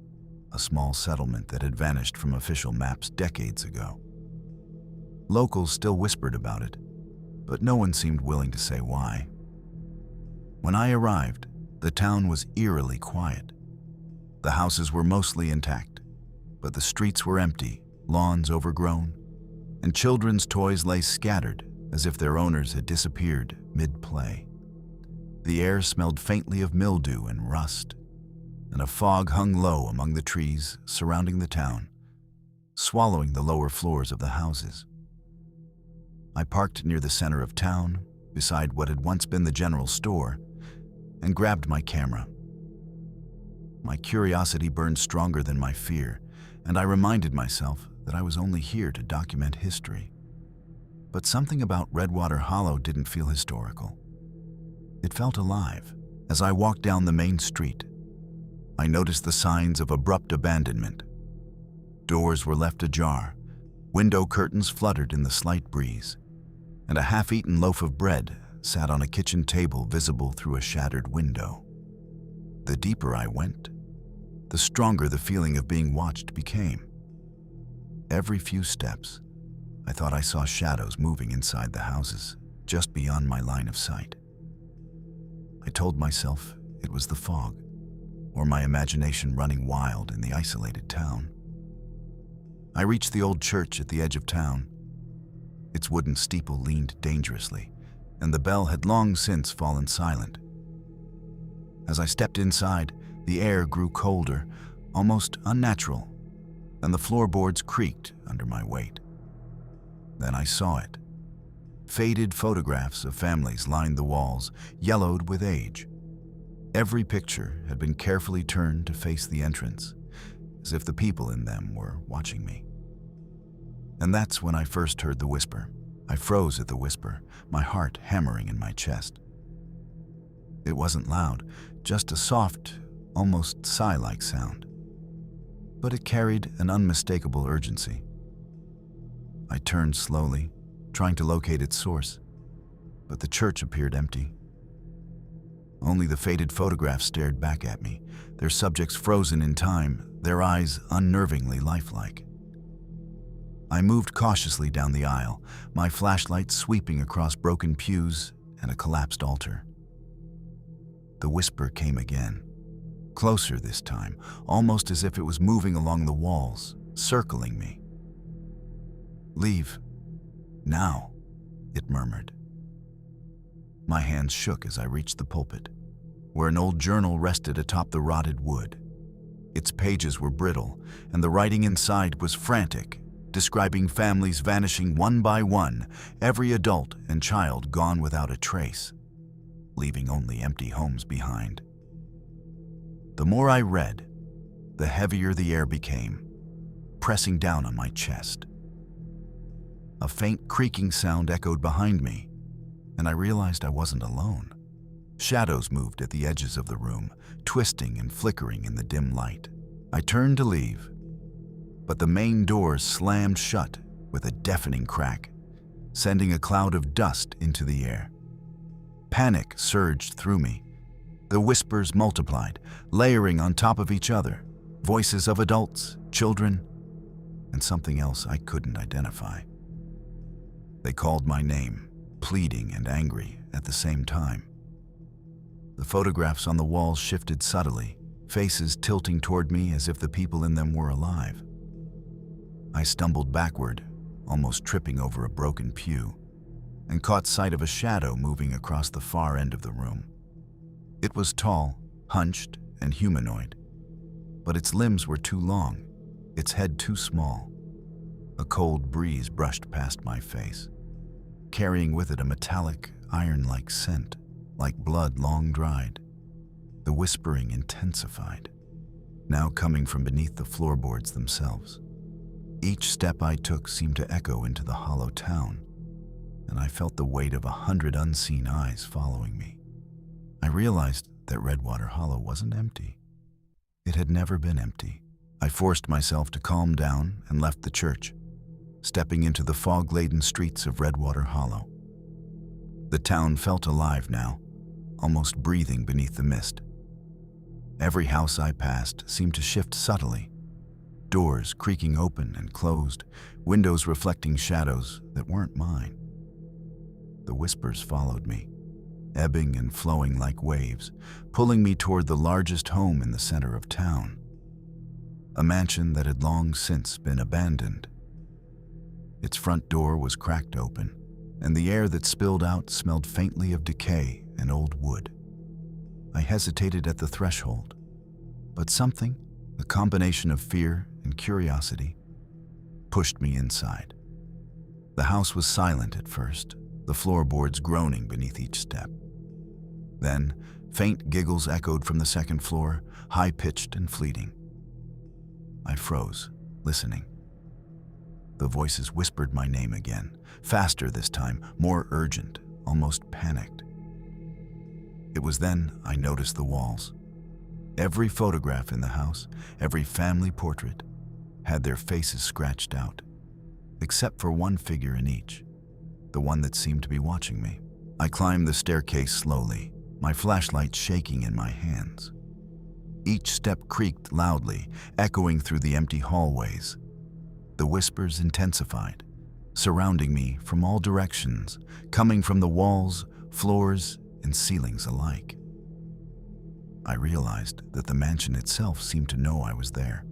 a small settlement that had vanished from official maps decades ago. Locals still whispered about it, but no one seemed willing to say why. When I arrived, the town was eerily quiet. The houses were mostly intact, but the streets were empty, lawns overgrown, and children's toys lay scattered as if their owners had disappeared mid-play. The air smelled faintly of mildew and rust, and a fog hung low among the trees surrounding the town, swallowing the lower floors of the houses. I parked near the center of town, beside what had once been the general store, and grabbed my camera. My curiosity burned stronger than my fear, and I reminded myself that I was only here to document history. But something about Redwater Hollow didn't feel historical. It felt alive. As I walked down the main street, I noticed the signs of abrupt abandonment. Doors were left ajar, window curtains fluttered in the slight breeze, and a half-eaten loaf of bread sat on a kitchen table visible through a shattered window. The deeper I went, the stronger the feeling of being watched became. Every few steps, I thought I saw shadows moving inside the houses, just beyond my line of sight. I told myself it was the fog, or my imagination running wild in the isolated town. I reached the old church at the edge of town. Its wooden steeple leaned dangerously, and the bell had long since fallen silent. As I stepped inside, the air grew colder, almost unnatural, and the floorboards creaked under my weight. Then I saw it. Faded photographs of families lined the walls, yellowed with age. Every picture had been carefully turned to face the entrance, as if the people in them were watching me. And that's when I first heard the whisper. I froze at the whisper, my heart hammering in my chest. It wasn't loud, just a soft, almost sigh-like sound. But it carried an unmistakable urgency. I turned slowly, trying to locate its source, but the church appeared empty. Only the faded photographs stared back at me, their subjects frozen in time, their eyes unnervingly lifelike. I moved cautiously down the aisle, my flashlight sweeping across broken pews and a collapsed altar. The whisper came again, closer this time, almost as if it was moving along the walls, circling me. "Leave. Now," it murmured. My hands shook as I reached the pulpit, where an old journal rested atop the rotted wood. Its pages were brittle, and the writing inside was frantic, describing families vanishing one by one, every adult and child gone without a trace, leaving only empty homes behind. The more I read, the heavier the air became, pressing down on my chest. A faint creaking sound echoed behind me, and I realized I wasn't alone. Shadows moved at the edges of the room, twisting and flickering in the dim light. I turned to leave, but the main door slammed shut with a deafening crack, sending a cloud of dust into the air. Panic surged through me. The whispers multiplied, layering on top of each other, voices of adults, children, and something else I couldn't identify. They called my name, pleading and angry at the same time. The photographs on the walls shifted subtly, faces tilting toward me as if the people in them were alive. I stumbled backward, almost tripping over a broken pew, and caught sight of a shadow moving across the far end of the room. It was tall, hunched, and humanoid, but its limbs were too long, its head too small. A cold breeze brushed past my face, carrying with it a metallic, iron-like scent, like blood long dried. The whispering intensified, now coming from beneath the floorboards themselves. Each step I took seemed to echo into the hollow town, and I felt the weight of 100 unseen eyes following me. I realized that Redwater Hollow wasn't empty. It had never been empty. I forced myself to calm down and left the church, stepping into the fog-laden streets of Redwater Hollow. The town felt alive now, almost breathing beneath the mist. Every house I passed seemed to shift subtly, doors creaking open and closed, windows reflecting shadows that weren't mine. The whispers followed me, ebbing and flowing like waves, pulling me toward the largest home in the center of town, a mansion that had long since been abandoned. Its front door was cracked open, and the air that spilled out smelled faintly of decay and old wood. I hesitated at the threshold, but something, a combination of fear and curiosity, pushed me inside. The house was silent at first, the floorboards groaning beneath each step. Then, faint giggles echoed from the second floor, high-pitched and fleeting. I froze, listening. The voices whispered my name again, faster this time, more urgent, almost panicked. It was then I noticed the walls. Every photograph in the house, every family portrait, had their faces scratched out, except for one figure in each, the one that seemed to be watching me. I climbed the staircase slowly, my flashlight shaking in my hands. Each step creaked loudly, echoing through the empty hallways. The whispers intensified, surrounding me from all directions, coming from the walls, floors, and ceilings alike. I realized that the mansion itself seemed to know I was there.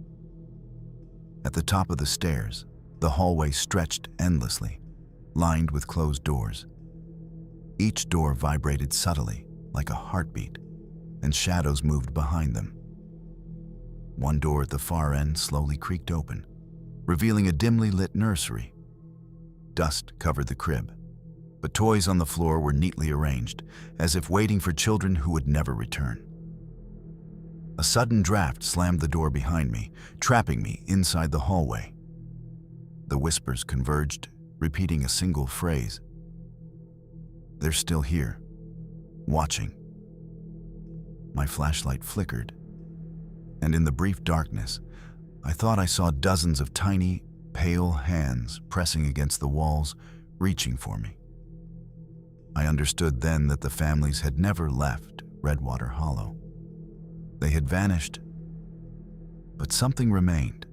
At the top of the stairs, the hallway stretched endlessly, lined with closed doors. Each door vibrated subtly, like a heartbeat, and shadows moved behind them. One door at the far end slowly creaked open, revealing a dimly lit nursery. Dust covered the crib, but toys on the floor were neatly arranged, as if waiting for children who would never return. A sudden draft slammed the door behind me, trapping me inside the hallway. The whispers converged, repeating a single phrase. "They're still here, watching." My flashlight flickered, and in the brief darkness, I thought I saw dozens of tiny, pale hands pressing against the walls, reaching for me. I understood then that the families had never left Redwater Hollow. They had vanished, but something remained,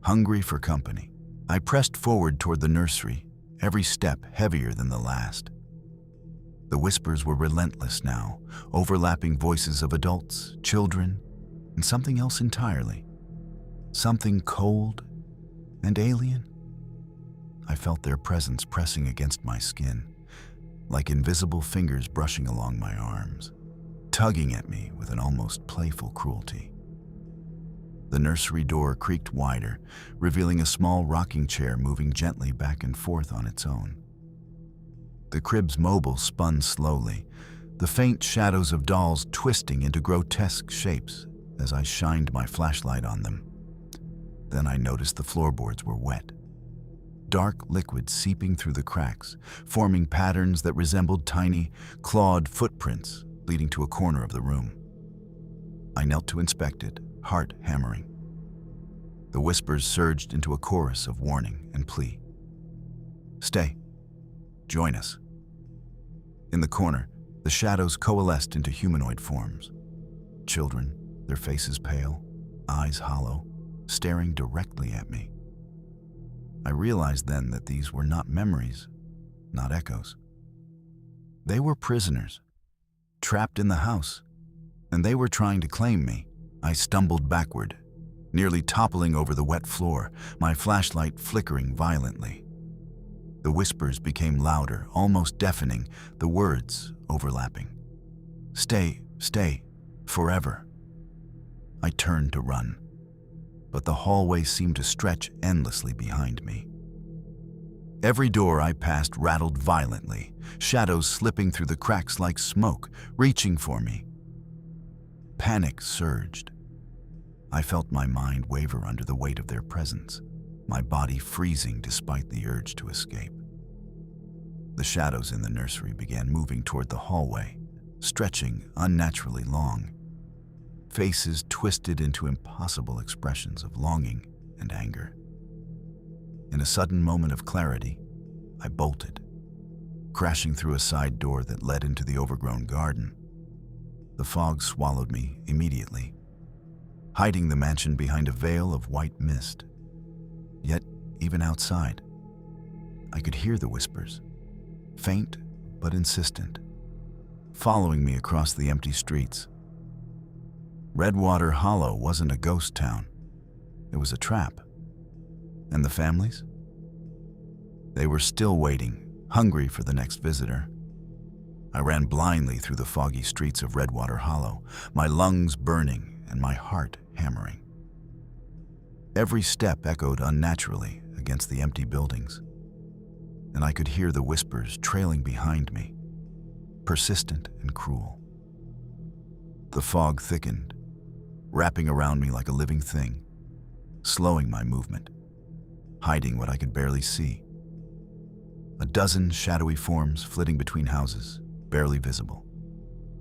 hungry for company. I pressed forward toward the nursery, every step heavier than the last. The whispers were relentless now, overlapping voices of adults, children, and something else entirely. Something cold and alien. I felt their presence pressing against my skin, like invisible fingers brushing along my arms, tugging at me with an almost playful cruelty. The nursery door creaked wider, revealing a small rocking chair moving gently back and forth on its own. The crib's mobile spun slowly, the faint shadows of dolls twisting into grotesque shapes as I shined my flashlight on them. Then I noticed the floorboards were wet, dark liquid seeping through the cracks, forming patterns that resembled tiny, clawed footprints leading to a corner of the room. I knelt to inspect it, heart hammering. The whispers surged into a chorus of warning and plea. "Stay. Join us." In the corner, the shadows coalesced into humanoid forms. Children, their faces pale, eyes hollow, staring directly at me. I realized then that these were not memories, not echoes. They were prisoners, trapped in the house, and they were trying to claim me. I stumbled backward, nearly toppling over the wet floor, my flashlight flickering violently. The whispers became louder, almost deafening, the words overlapping. Stay, stay, forever. I turned to run, but the hallway seemed to stretch endlessly behind me. Every door I passed rattled violently, shadows slipping through the cracks like smoke, reaching for me. Panic surged. I felt my mind waver under the weight of their presence, my body freezing despite the urge to escape. The shadows in the nursery began moving toward the hallway, stretching unnaturally long. Faces twisted into impossible expressions of longing and anger. In a sudden moment of clarity, I bolted, crashing through a side door that led into the overgrown garden. The fog swallowed me immediately, hiding the mansion behind a veil of white mist. Yet, even outside, I could hear the whispers, faint but insistent, following me across the empty streets. Redwater Hollow wasn't a ghost town. It was a trap. And the families? They were still waiting, hungry for the next visitor. I ran blindly through the foggy streets of Redwater Hollow, my lungs burning and my heart hammering. Every step echoed unnaturally against the empty buildings, and I could hear the whispers trailing behind me, persistent and cruel. The fog thickened, wrapping around me like a living thing, slowing my movement, hiding what I could barely see. A dozen shadowy forms flitting between houses, barely visible,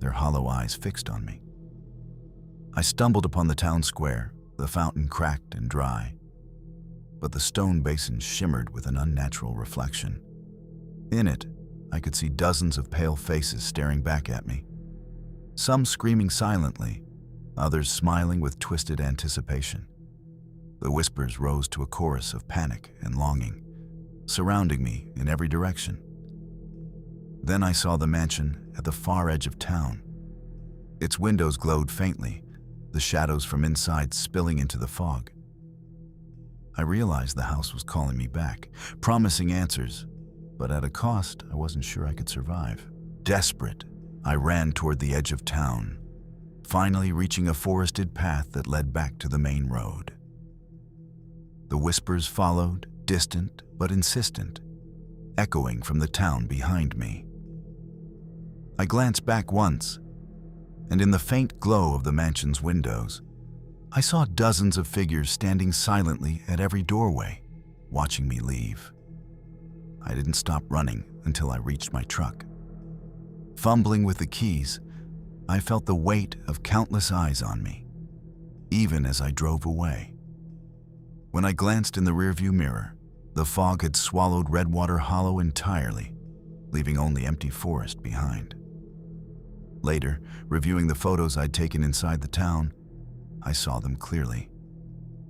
their hollow eyes fixed on me. I stumbled upon the town square, the fountain cracked and dry, but the stone basin shimmered with an unnatural reflection. In it, I could see dozens of pale faces staring back at me, some screaming silently, others smiling with twisted anticipation. The whispers rose to a chorus of panic and longing, surrounding me in every direction. Then I saw the mansion at the far edge of town. Its windows glowed faintly, the shadows from inside spilling into the fog. I realized the house was calling me back, promising answers, but at a cost I wasn't sure I could survive. Desperate, I ran toward the edge of town, finally reaching a forested path that led back to the main road. The whispers followed, distant but insistent, echoing from the town behind me. I glanced back once, and in the faint glow of the mansion's windows, I saw dozens of figures standing silently at every doorway, watching me leave. I didn't stop running until I reached my truck. Fumbling with the keys, I felt the weight of countless eyes on me, even as I drove away. When I glanced in the rearview mirror, the fog had swallowed Redwater Hollow entirely, leaving only empty forest behind. Later, reviewing the photos I'd taken inside the town, I saw them clearly.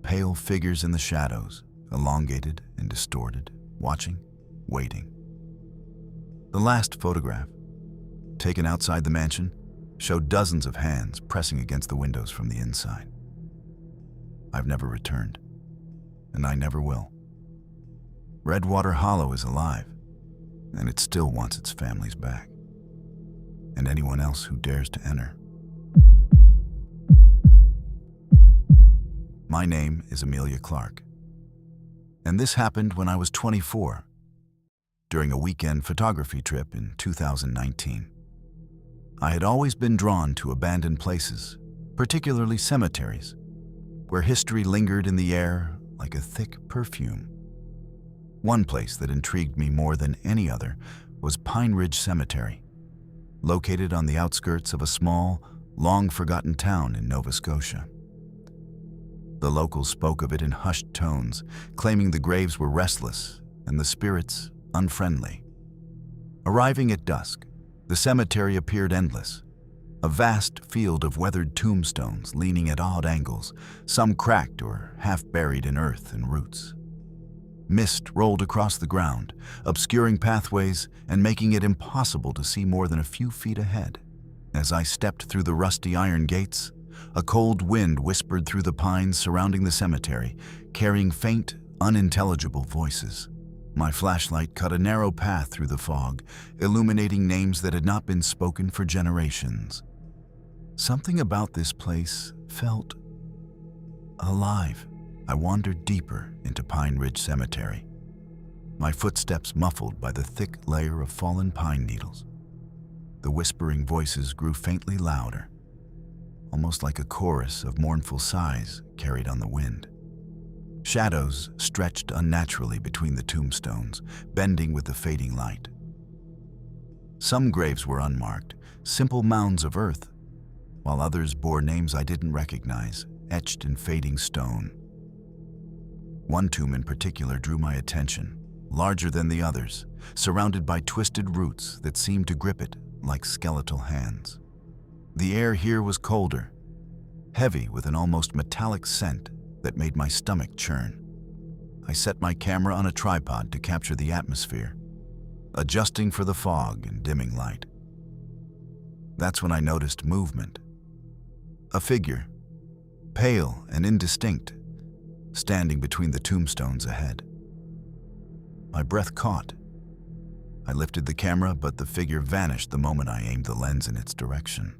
Pale figures in the shadows, elongated and distorted, watching, waiting. The last photograph, taken outside the mansion, showed dozens of hands pressing against the windows from the inside. I've never returned, and I never will. Redwater Hollow is alive, and it still wants its families back, and anyone else who dares to enter. My name is Amelia Clark, and this happened when I was 24, during a weekend photography trip in 2019. I had always been drawn to abandoned places, particularly cemeteries, where history lingered in the air like a thick perfume. One place that intrigued me more than any other was Pine Ridge Cemetery, located on the outskirts of a small, long-forgotten town in Nova Scotia. The locals spoke of it in hushed tones, claiming the graves were restless and the spirits unfriendly. Arriving at dusk, the cemetery appeared endless, a vast field of weathered tombstones leaning at odd angles, some cracked or half buried in earth and roots. Mist rolled across the ground, obscuring pathways and making it impossible to see more than a few feet ahead. As I stepped through the rusty iron gates, a cold wind whispered through the pines surrounding the cemetery, carrying faint, unintelligible voices. My flashlight cut a narrow path through the fog, illuminating names that had not been spoken for generations. Something about this place felt alive. I wandered deeper into Pine Ridge Cemetery, my footsteps muffled by the thick layer of fallen pine needles. The whispering voices grew faintly louder, almost like a chorus of mournful sighs carried on the wind. Shadows stretched unnaturally between the tombstones, bending with the fading light. Some graves were unmarked, simple mounds of earth, while others bore names I didn't recognize, etched in fading stone. One tomb in particular drew my attention, larger than the others, surrounded by twisted roots that seemed to grip it like skeletal hands. The air here was colder, heavy with an almost metallic scent that made my stomach churn. I set my camera on a tripod to capture the atmosphere, adjusting for the fog and dimming light. That's when I noticed movement. A figure, pale and indistinct, standing between the tombstones ahead. My breath caught. I lifted the camera, but the figure vanished the moment I aimed the lens in its direction.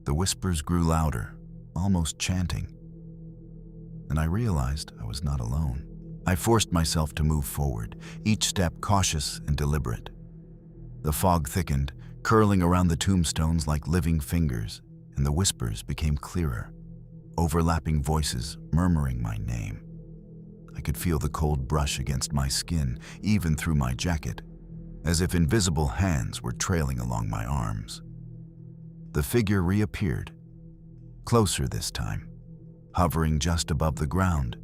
The whispers grew louder, almost chanting, and I realized I was not alone. I forced myself to move forward, each step cautious and deliberate. The fog thickened, curling around the tombstones like living fingers, and the whispers became clearer, overlapping voices murmuring my name. I could feel the cold brush against my skin, even through my jacket, as if invisible hands were trailing along my arms. The figure reappeared, closer this time, hovering just above the ground.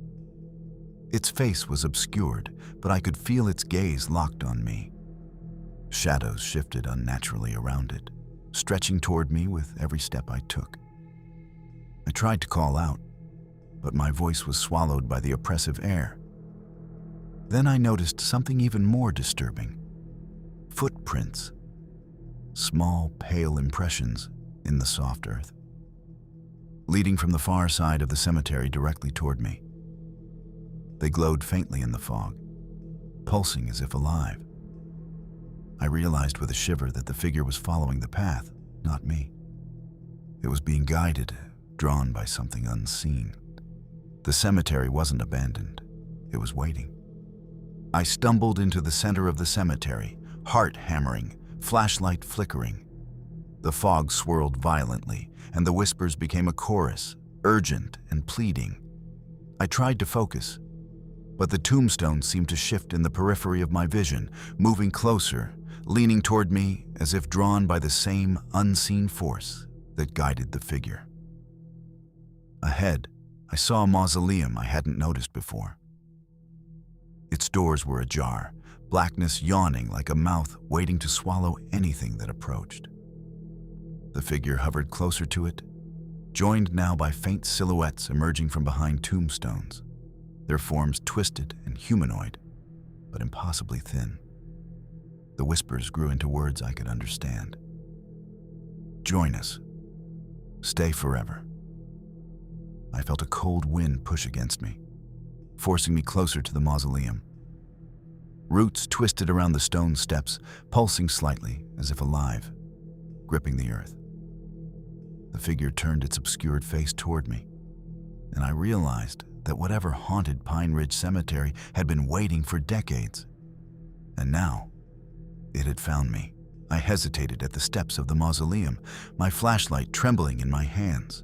Its face was obscured, but I could feel its gaze locked on me. Shadows shifted unnaturally around it, stretching toward me with every step I took. I tried to call out, but my voice was swallowed by the oppressive air. Then I noticed something even more disturbing. Footprints. Small, pale impressions in the soft earth, leading from the far side of the cemetery directly toward me. They glowed faintly in the fog, pulsing as if alive. I realized with a shiver that the figure was following the path, not me. It was being guided, drawn by something unseen. The cemetery wasn't abandoned. It was waiting. I stumbled into the center of the cemetery, heart hammering, flashlight flickering. The fog swirled violently, and the whispers became a chorus, urgent and pleading. I tried to focus, but the tombstones seemed to shift in the periphery of my vision, moving closer, leaning toward me as if drawn by the same unseen force that guided the figure. Ahead, I saw a mausoleum I hadn't noticed before. Its doors were ajar, blackness yawning like a mouth waiting to swallow anything that approached. The figure hovered closer to it, joined now by faint silhouettes emerging from behind tombstones, their forms twisted and humanoid, but impossibly thin. The whispers grew into words I could understand. Join us. Stay forever. I felt a cold wind push against me, forcing me closer to the mausoleum. Roots twisted around the stone steps, pulsing slightly as if alive, gripping the earth. The figure turned its obscured face toward me, and I realized that whatever haunted Pine Ridge Cemetery had been waiting for decades. And now, it had found me. I hesitated at the steps of the mausoleum, my flashlight trembling in my hands.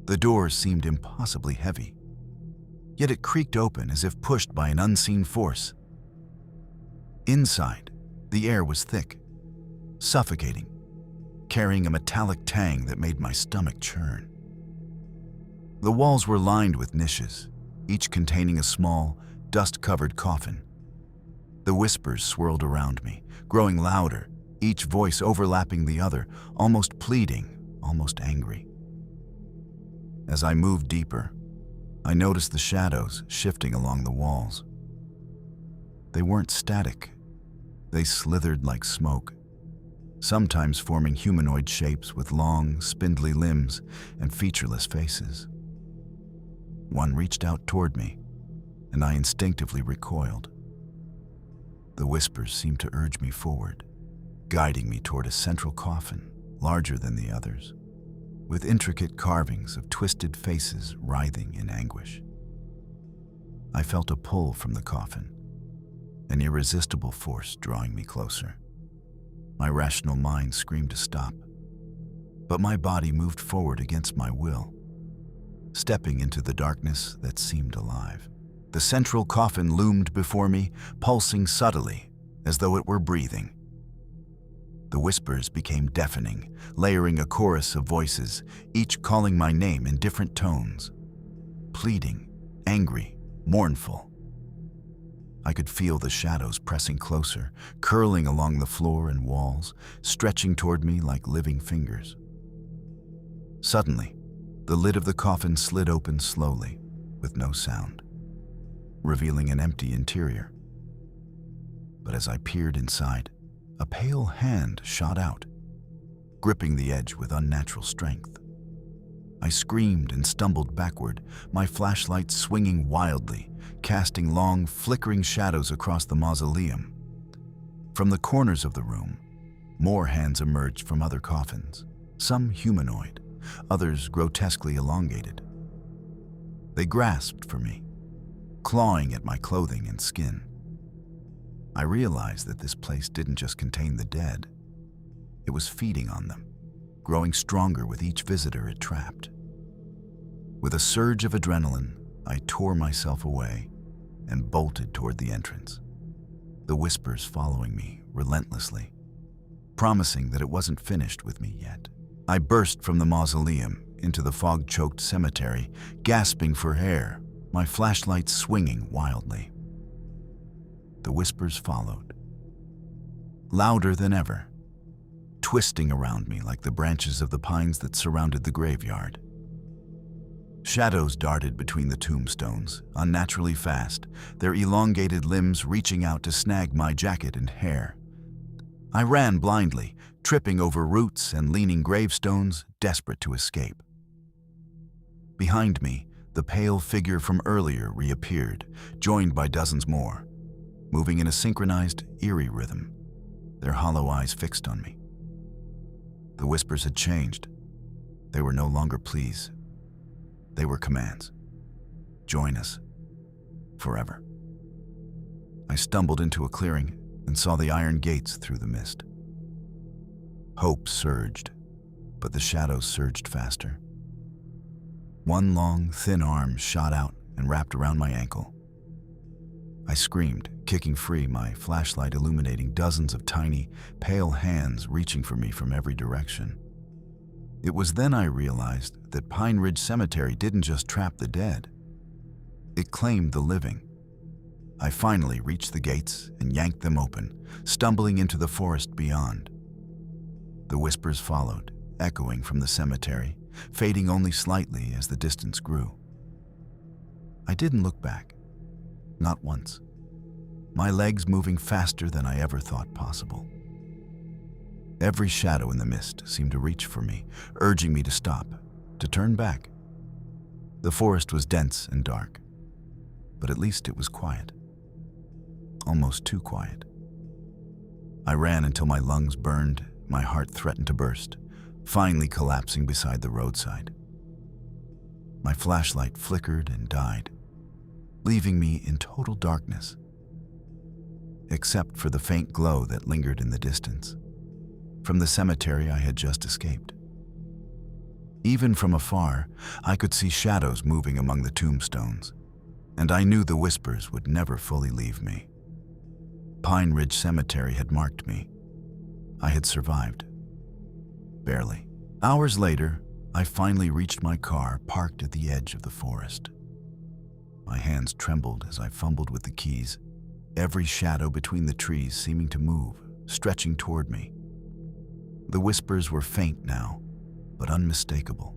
The doors seemed impossibly heavy, yet it creaked open as if pushed by an unseen force. Inside, the air was thick, suffocating, carrying a metallic tang that made my stomach churn. The walls were lined with niches, each containing a small, dust-covered coffin. The whispers swirled around me, growing louder, each voice overlapping the other, almost pleading, almost angry. As I moved deeper, I noticed the shadows shifting along the walls. They weren't static. They slithered like smoke, sometimes forming humanoid shapes with long, spindly limbs and featureless faces. One reached out toward me, and I instinctively recoiled. The whispers seemed to urge me forward, guiding me toward a central coffin, larger than the others, with intricate carvings of twisted faces writhing in anguish. I felt a pull from the coffin, an irresistible force drawing me closer. My rational mind screamed to stop, but my body moved forward against my will, stepping into the darkness that seemed alive. The central coffin loomed before me, pulsing subtly, as though it were breathing. The whispers became deafening, layering a chorus of voices, each calling my name in different tones. Pleading, angry, mournful. I could feel the shadows pressing closer, curling along the floor and walls, stretching toward me like living fingers. Suddenly, the lid of the coffin slid open slowly, with no sound, revealing an empty interior. But as I peered inside, a pale hand shot out, gripping the edge with unnatural strength. I screamed and stumbled backward, my flashlight swinging wildly, casting long, flickering shadows across the mausoleum. From the corners of the room, more hands emerged from other coffins, some humanoid, others grotesquely elongated. They grasped for me, clawing at my clothing and skin. I realized that this place didn't just contain the dead. It was feeding on them, growing stronger with each visitor it trapped. With a surge of adrenaline, I tore myself away and bolted toward the entrance, the whispers following me relentlessly, promising that it wasn't finished with me yet. I burst from the mausoleum into the fog-choked cemetery, gasping for air, my flashlight swinging wildly. The whispers followed, louder than ever, twisting around me like the branches of the pines that surrounded the graveyard. Shadows darted between the tombstones, unnaturally fast, their elongated limbs reaching out to snag my jacket and hair. I ran blindly, tripping over roots and leaning gravestones, desperate to escape. Behind me, the pale figure from earlier reappeared, joined by dozens more, moving in a synchronized, eerie rhythm, their hollow eyes fixed on me. The whispers had changed. They were no longer pleas. They were commands. Join us. Forever. I stumbled into a clearing and saw the iron gates through the mist. Hope surged, but the shadows surged faster. One long, thin arm shot out and wrapped around my ankle. I screamed, kicking free, my flashlight illuminating dozens of tiny, pale hands reaching for me from every direction. It was then I realized that Pine Ridge Cemetery didn't just trap the dead. It claimed the living. I finally reached the gates and yanked them open, stumbling into the forest beyond. The whispers followed, echoing from the cemetery, fading only slightly as the distance grew. I didn't look back. Not once. My legs moving faster than I ever thought possible. Every shadow in the mist seemed to reach for me, urging me to stop, to turn back. The forest was dense and dark, but at least it was quiet. Almost too quiet. I ran until my lungs burned, my heart threatened to burst, finally collapsing beside the roadside. My flashlight flickered and died, leaving me in total darkness, except for the faint glow that lingered in the distance, from the cemetery I had just escaped. Even from afar, I could see shadows moving among the tombstones, and I knew the whispers would never fully leave me. Pine Ridge Cemetery had marked me. I had survived. Barely. Hours later, I finally reached my car parked at the edge of the forest. My hands trembled as I fumbled with the keys, every shadow between the trees seeming to move, stretching toward me. The whispers were faint now, but unmistakable.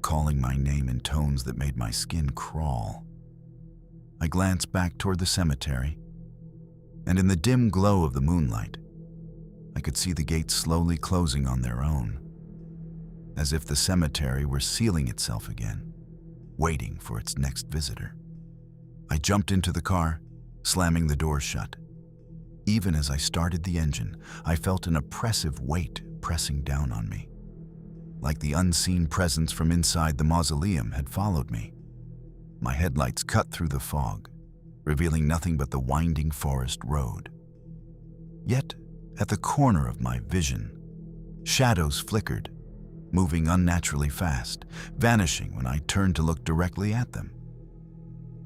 calling my name in tones that made my skin crawl. I glanced back toward the cemetery, and in the dim glow of the moonlight, I could see the gates slowly closing on their own, as if the cemetery were sealing itself again, waiting for its next visitor. I jumped into the car, slamming the door shut. Even as I started the engine, I felt an oppressive weight pressing down on me, like the unseen presence from inside the mausoleum had followed me. My headlights cut through the fog, revealing nothing but the winding forest road. Yet, at the corner of my vision, shadows flickered, moving unnaturally fast, vanishing when I turned to look directly at them.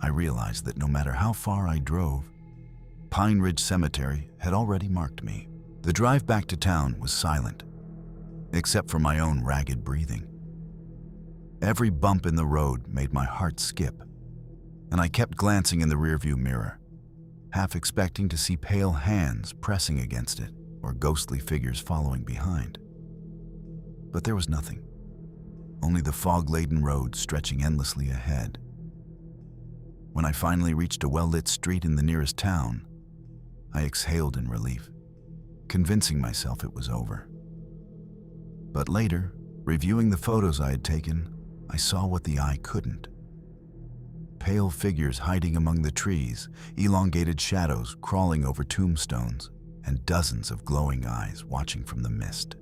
I realized that no matter how far I drove, Pine Ridge Cemetery had already marked me. The drive back to town was silent, except for my own ragged breathing. Every bump in the road made my heart skip, and I kept glancing in the rearview mirror, half expecting to see pale hands pressing against it or ghostly figures following behind. But there was nothing, only the fog-laden road stretching endlessly ahead. When I finally reached a well-lit street in the nearest town, I exhaled in relief, convincing myself it was over. But later, reviewing the photos I had taken, I saw what the eye couldn't. Pale figures hiding among the trees, elongated shadows crawling over tombstones, and dozens of glowing eyes watching from the mist.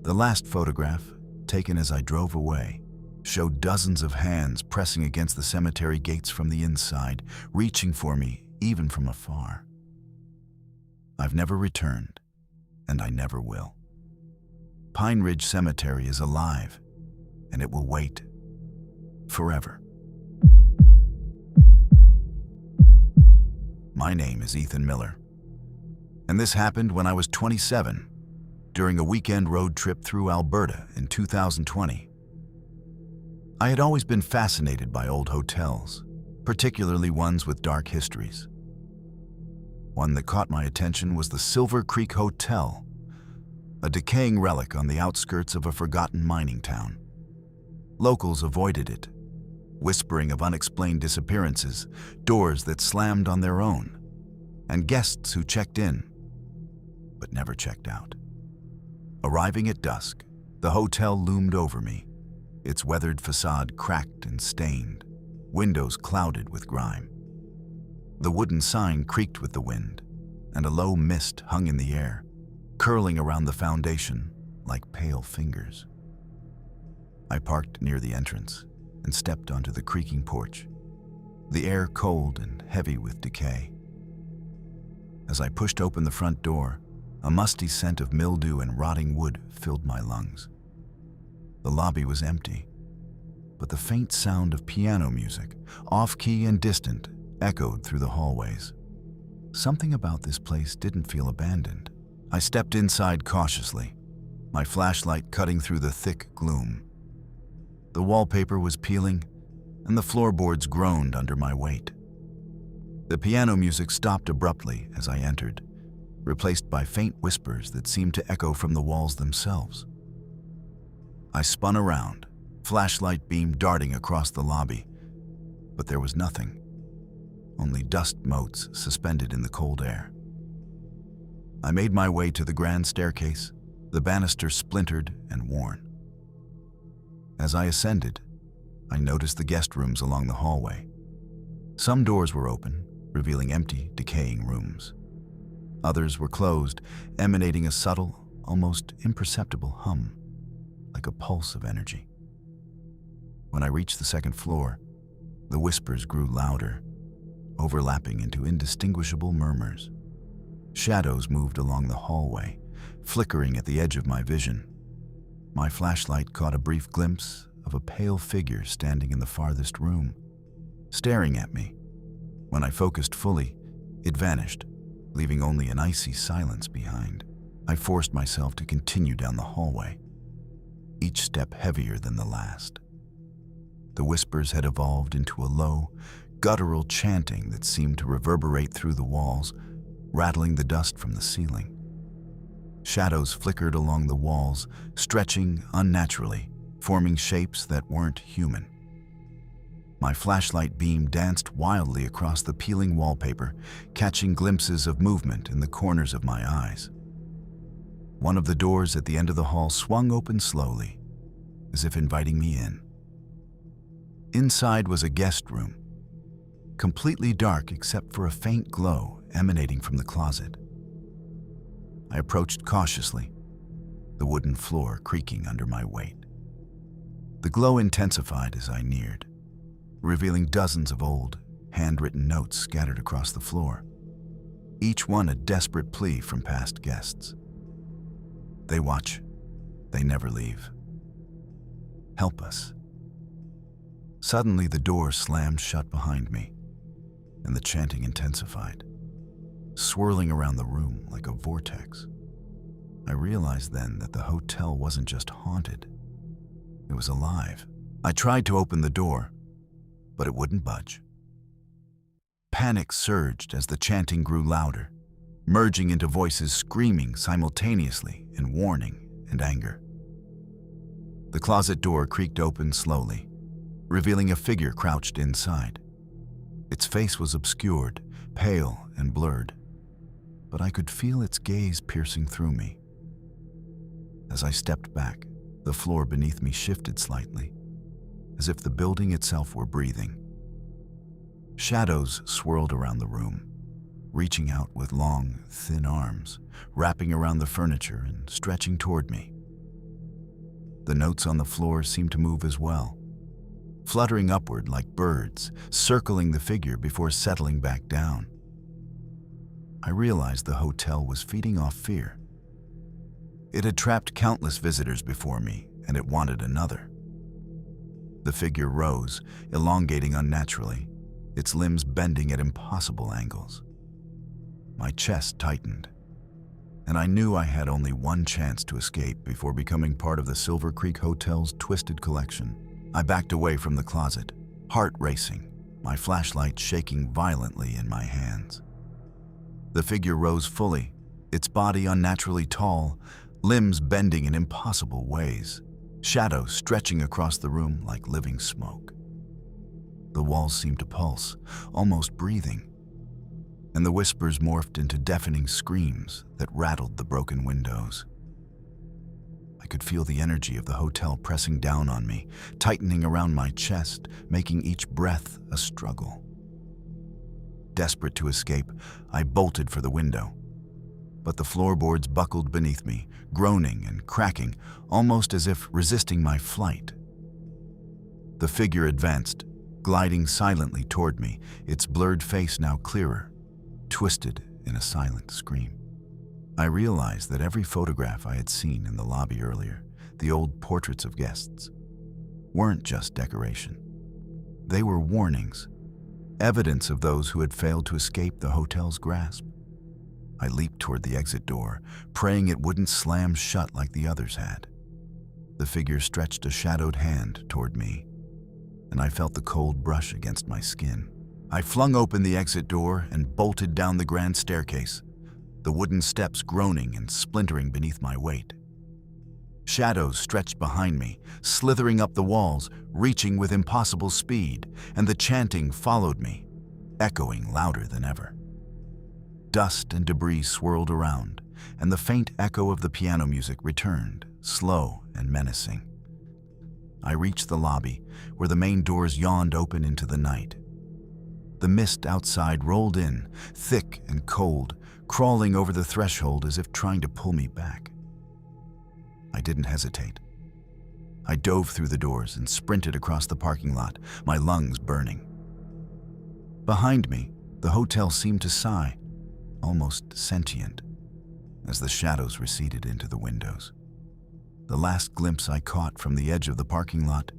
The last photograph, taken as I drove away, showed dozens of hands pressing against the cemetery gates from the inside, reaching for me even from afar. I've never returned, and I never will. Pine Ridge Cemetery is alive, and it will wait forever. My name is Ethan Miller, and this happened when I was 27, during a weekend road trip through Alberta in 2020. I had always been fascinated by old hotels, particularly ones with dark histories. One that caught my attention was the Silver Creek Hotel, a decaying relic on the outskirts of a forgotten mining town. Locals avoided it, whispering of unexplained disappearances, doors that slammed on their own, and guests who checked in, but never checked out. Arriving at dusk, the hotel loomed over me, its weathered facade cracked and stained, windows clouded with grime. The wooden sign creaked with the wind, and a low mist hung in the air, curling around the foundation like pale fingers. I parked near the entrance and stepped onto the creaking porch, the air cold and heavy with decay. As I pushed open the front door, a musty scent of mildew and rotting wood filled my lungs. The lobby was empty, but the faint sound of piano music, off-key and distant, echoed through the hallways. Something about this place didn't feel abandoned. I stepped inside cautiously, my flashlight cutting through the thick gloom. The wallpaper was peeling, and the floorboards groaned under my weight. The piano music stopped abruptly as I entered, replaced by faint whispers that seemed to echo from the walls themselves. I spun around, flashlight beam darting across the lobby, but there was nothing, only dust motes suspended in the cold air. I made my way to the grand staircase, the banister splintered and worn. As I ascended, I noticed the guest rooms along the hallway. Some doors were open, revealing empty, decaying rooms. Others were closed, emanating a subtle, almost imperceptible hum, like a pulse of energy. When I reached the second floor, the whispers grew louder, overlapping into indistinguishable murmurs. Shadows moved along the hallway, flickering at the edge of my vision. My flashlight caught a brief glimpse of a pale figure standing in the farthest room, staring at me. When I focused fully, it vanished, leaving only an icy silence behind. I forced myself to continue down the hallway, each step heavier than the last. The whispers had evolved into a low, guttural chanting that seemed to reverberate through the walls, rattling the dust from the ceiling. Shadows flickered along the walls, stretching unnaturally, forming shapes that weren't human. My flashlight beam danced wildly across the peeling wallpaper, catching glimpses of movement in the corners of my eyes. One of the doors at the end of the hall swung open slowly, as if inviting me in. Inside was a guest room, completely dark except for a faint glow emanating from the closet. I approached cautiously, the wooden floor creaking under my weight. The glow intensified as I neared, revealing dozens of old, handwritten notes scattered across the floor, each one a desperate plea from past guests. They watch, they never leave. Help us. Suddenly, the door slammed shut behind me, and the chanting intensified, swirling around the room like a vortex. I realized then that the hotel wasn't just haunted, it was alive. I tried to open the door, but it wouldn't budge. Panic surged as the chanting grew louder, merging into voices screaming simultaneously in warning and anger. The closet door creaked open slowly, revealing a figure crouched inside. Its face was obscured, pale and blurred, but I could feel its gaze piercing through me. As I stepped back, the floor beneath me shifted slightly, as if the building itself were breathing. Shadows swirled around the room, reaching out with long, thin arms, wrapping around the furniture and stretching toward me. The notes on the floor seemed to move as well, fluttering upward like birds, circling the figure before settling back down. I realized the hotel was feeding off fear. It had trapped countless visitors before me, and it wanted another. The figure rose, elongating unnaturally, its limbs bending at impossible angles. My chest tightened, and I knew I had only one chance to escape before becoming part of the Silver Creek Hotel's twisted collection. I backed away from the closet, heart racing, my flashlight shaking violently in my hands. The figure rose fully, its body unnaturally tall, limbs bending in impossible ways, shadows stretching across the room like living smoke. The walls seemed to pulse, almost breathing, and the whispers morphed into deafening screams that rattled the broken windows. I could feel the energy of the hotel pressing down on me, tightening around my chest, making each breath a struggle. Desperate to escape, I bolted for the window, but the floorboards buckled beneath me, groaning and cracking, almost as if resisting my flight. The figure advanced, gliding silently toward me, its blurred face now clearer, twisted in a silent scream. I realized that every photograph I had seen in the lobby earlier, the old portraits of guests, weren't just decoration. They were warnings, evidence of those who had failed to escape the hotel's grasp. I leaped toward the exit door, praying it wouldn't slam shut like the others had. The figure stretched a shadowed hand toward me, and I felt the cold brush against my skin. I flung open the exit door and bolted down the grand staircase, the wooden steps groaning and splintering beneath my weight. Shadows stretched behind me, slithering up the walls, reaching with impossible speed, and the chanting followed me, echoing louder than ever. Dust and debris swirled around, and the faint echo of the piano music returned, slow and menacing. I reached the lobby, where the main doors yawned open into the night. The mist outside rolled in, thick and cold, crawling over the threshold as if trying to pull me back. I didn't hesitate. I dove through the doors and sprinted across the parking lot, my lungs burning. Behind me, the hotel seemed to sigh, almost sentient, as the shadows receded into the windows. The last glimpse I caught from the edge of the parking lot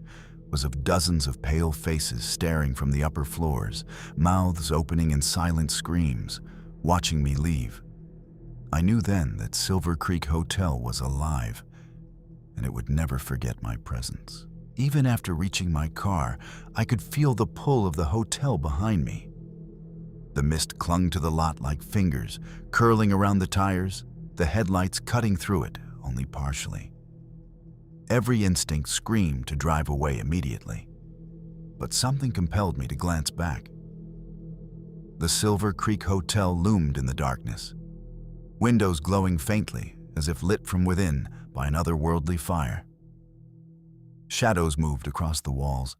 was of dozens of pale faces staring from the upper floors, mouths opening in silent screams, watching me leave. I knew then that Silver Creek Hotel was alive, and it would never forget my presence. Even after reaching my car, I could feel the pull of the hotel behind me. The mist clung to the lot like fingers, curling around the tires, the headlights cutting through it only partially. Every instinct screamed to drive away immediately. But something compelled me to glance back. The Silver Creek Hotel loomed in the darkness, windows glowing faintly as if lit from within by an otherworldly fire. Shadows moved across the walls,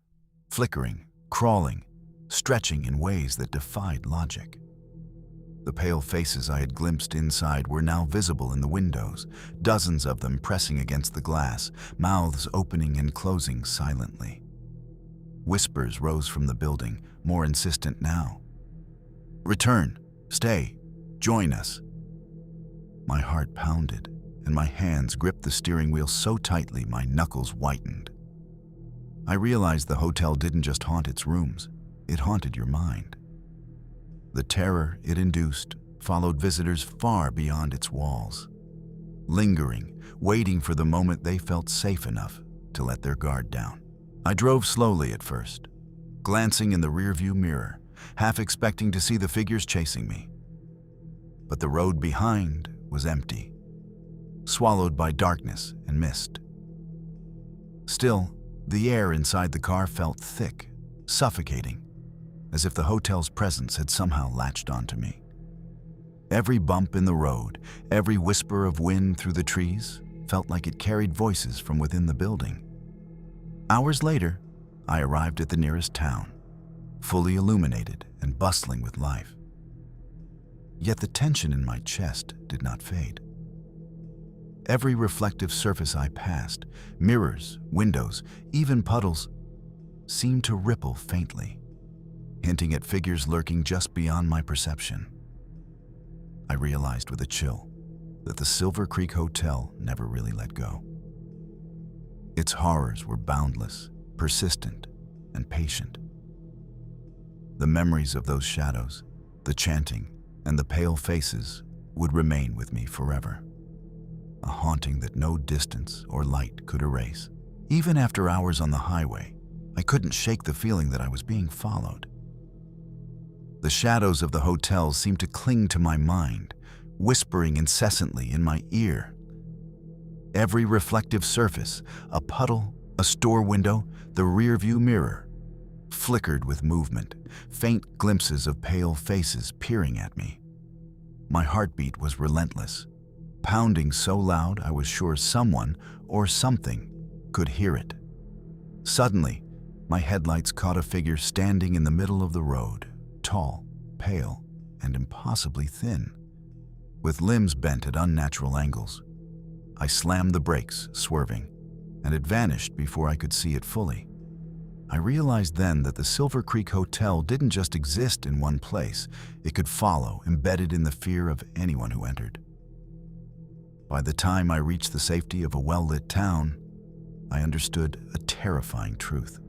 flickering, crawling, stretching in ways that defied logic. The pale faces I had glimpsed inside were now visible in the windows, dozens of them pressing against the glass, mouths opening and closing silently. Whispers rose from the building, more insistent now. "Return, stay, join us." My heart pounded, and my hands gripped the steering wheel so tightly my knuckles whitened. I realized the hotel didn't just haunt its rooms, it haunted your mind. The terror it induced followed visitors far beyond its walls, lingering, waiting for the moment they felt safe enough to let their guard down. I drove slowly at first, glancing in the rearview mirror, half expecting to see the figures chasing me. But the road behind was empty, swallowed by darkness and mist. Still, the air inside the car felt thick, suffocating, as if the hotel's presence had somehow latched onto me. Every bump in the road, every whisper of wind through the trees felt like it carried voices from within the building. Hours later, I arrived at the nearest town, fully illuminated and bustling with life. Yet the tension in my chest did not fade. Every reflective surface I passed, mirrors, windows, even puddles, seemed to ripple faintly, hinting at figures lurking just beyond my perception. I realized with a chill that the Silver Creek Hotel never really let go. Its horrors were boundless, persistent, and patient. The memories of those shadows, the chanting, and the pale faces would remain with me forever. A haunting that no distance or light could erase. Even after hours on the highway, I couldn't shake the feeling that I was being followed. The shadows of the hotel seemed to cling to my mind, whispering incessantly in my ear. Every reflective surface, a puddle, a store window, the rearview mirror, flickered with movement, faint glimpses of pale faces peering at me. My heartbeat was relentless, pounding so loud I was sure someone or something could hear it. Suddenly, my headlights caught a figure standing in the middle of the road, tall, pale, and impossibly thin, with limbs bent at unnatural angles. I slammed the brakes, swerving, and it vanished before I could see it fully. I realized then that the Silver Creek Hotel didn't just exist in one place. It could follow, embedded in the fear of anyone who entered. By the time I reached the safety of a well-lit town, I understood a terrifying truth.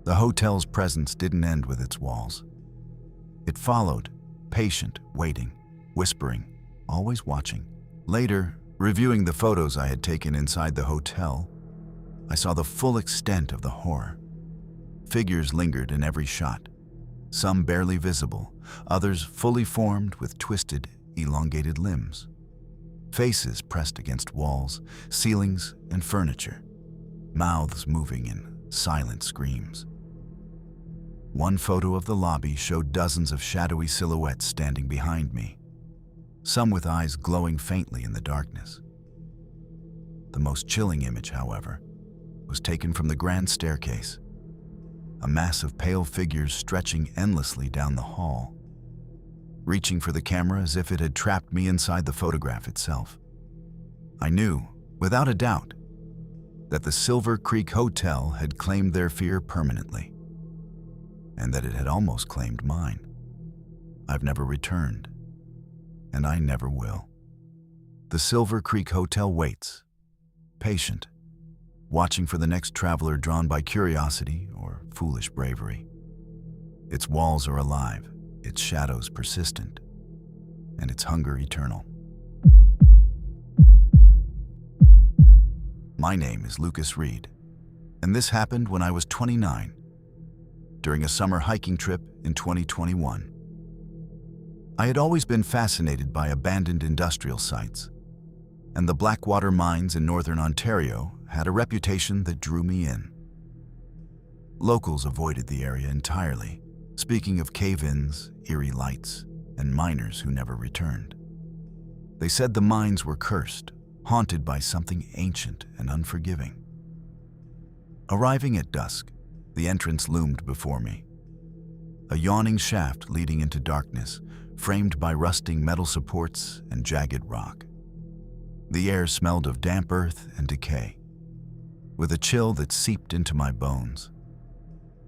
The hotel's presence didn't end with its walls. It followed, patient, waiting, whispering, always watching. Later, reviewing the photos I had taken inside the hotel, I saw the full extent of the horror. Figures lingered in every shot, some barely visible, others fully formed with twisted, elongated limbs. Faces pressed against walls, ceilings, and furniture, mouths moving in silent screams. One photo of the lobby showed dozens of shadowy silhouettes standing behind me, some with eyes glowing faintly in the darkness. The most chilling image, however, was taken from the grand staircase, a mass of pale figures stretching endlessly down the hall, reaching for the camera as if it had trapped me inside the photograph itself. I knew, without a doubt, that the Silver Creek Hotel had claimed their fear permanently, and that it had almost claimed mine. I've never returned, and I never will. The Silver Creek Hotel waits, patient, watching for the next traveler drawn by curiosity or foolish bravery. Its walls are alive, its shadows persistent, and its hunger eternal. My name is Lucas Reed, and this happened when I was 29, during a summer hiking trip in 2021. I had always been fascinated by abandoned industrial sites, and the Blackwater mines in northern Ontario had a reputation that drew me in. Locals avoided the area entirely, speaking of cave-ins, eerie lights, and miners who never returned. They said the mines were cursed, haunted by something ancient and unforgiving. Arriving at dusk, the entrance loomed before me. A yawning shaft leading into darkness, framed by rusting metal supports and jagged rock. The air smelled of damp earth and decay, with a chill that seeped into my bones.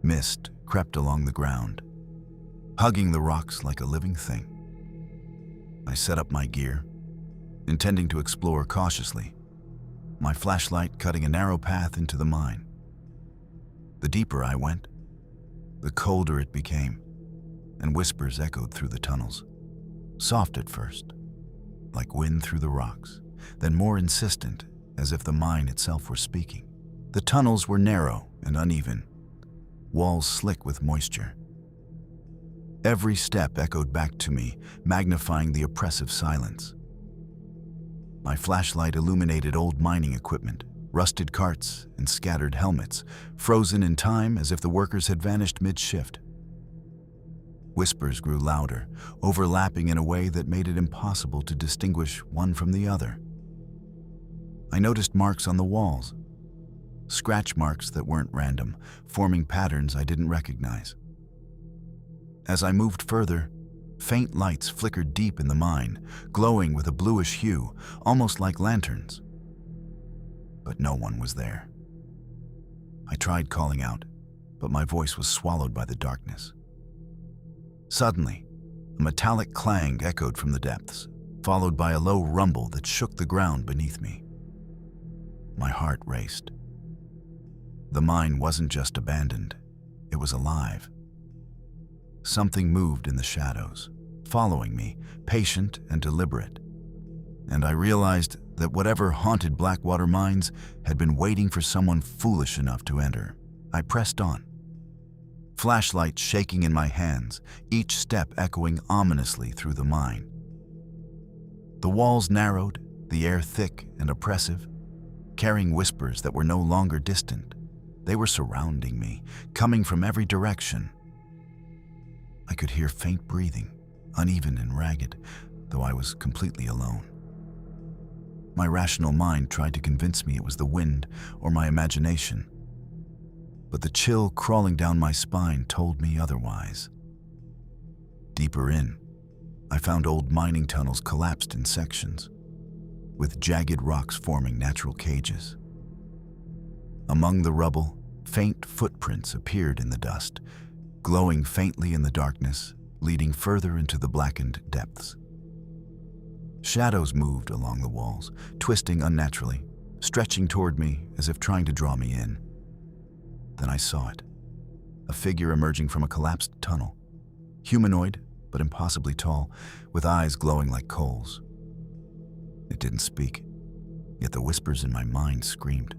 Mist crept along the ground, hugging the rocks like a living thing. I set up my gear, intending to explore cautiously, my flashlight cutting a narrow path into the mine. The deeper I went, the colder it became, and whispers echoed through the tunnels. Soft at first, like wind through the rocks, then more insistent, as if the mine itself were speaking. The tunnels were narrow and uneven, walls slick with moisture. Every step echoed back to me, magnifying the oppressive silence. My flashlight illuminated old mining equipment, rusted carts, and scattered helmets, frozen in time as if the workers had vanished mid-shift. Whispers grew louder, overlapping in a way that made it impossible to distinguish one from the other. I noticed marks on the walls, scratch marks that weren't random, forming patterns I didn't recognize. As I moved further, faint lights flickered deep in the mine, glowing with a bluish hue, almost like lanterns. But no one was there. I tried calling out, but my voice was swallowed by the darkness. Suddenly, a metallic clang echoed from the depths, followed by a low rumble that shook the ground beneath me. My heart raced. The mine wasn't just abandoned, it was alive. Something moved in the shadows, following me, patient and deliberate. And I realized that whatever haunted Blackwater mines had been waiting for someone foolish enough to enter. I pressed on, flashlight shaking in my hands, each step echoing ominously through the mine. The walls narrowed, the air thick and oppressive, carrying whispers that were no longer distant. They were surrounding me, coming from every direction. I could hear faint breathing, uneven and ragged, though I was completely alone. My rational mind tried to convince me it was the wind or my imagination, but the chill crawling down my spine told me otherwise. Deeper in, I found old mining tunnels collapsed in sections, with jagged rocks forming natural cages. Among the rubble, faint footprints appeared in the dust, glowing faintly in the darkness, leading further into the blackened depths. Shadows moved along the walls, twisting unnaturally, stretching toward me as if trying to draw me in. Then I saw it, a figure emerging from a collapsed tunnel, humanoid but impossibly tall, with eyes glowing like coals. It didn't speak, yet the whispers in my mind screamed,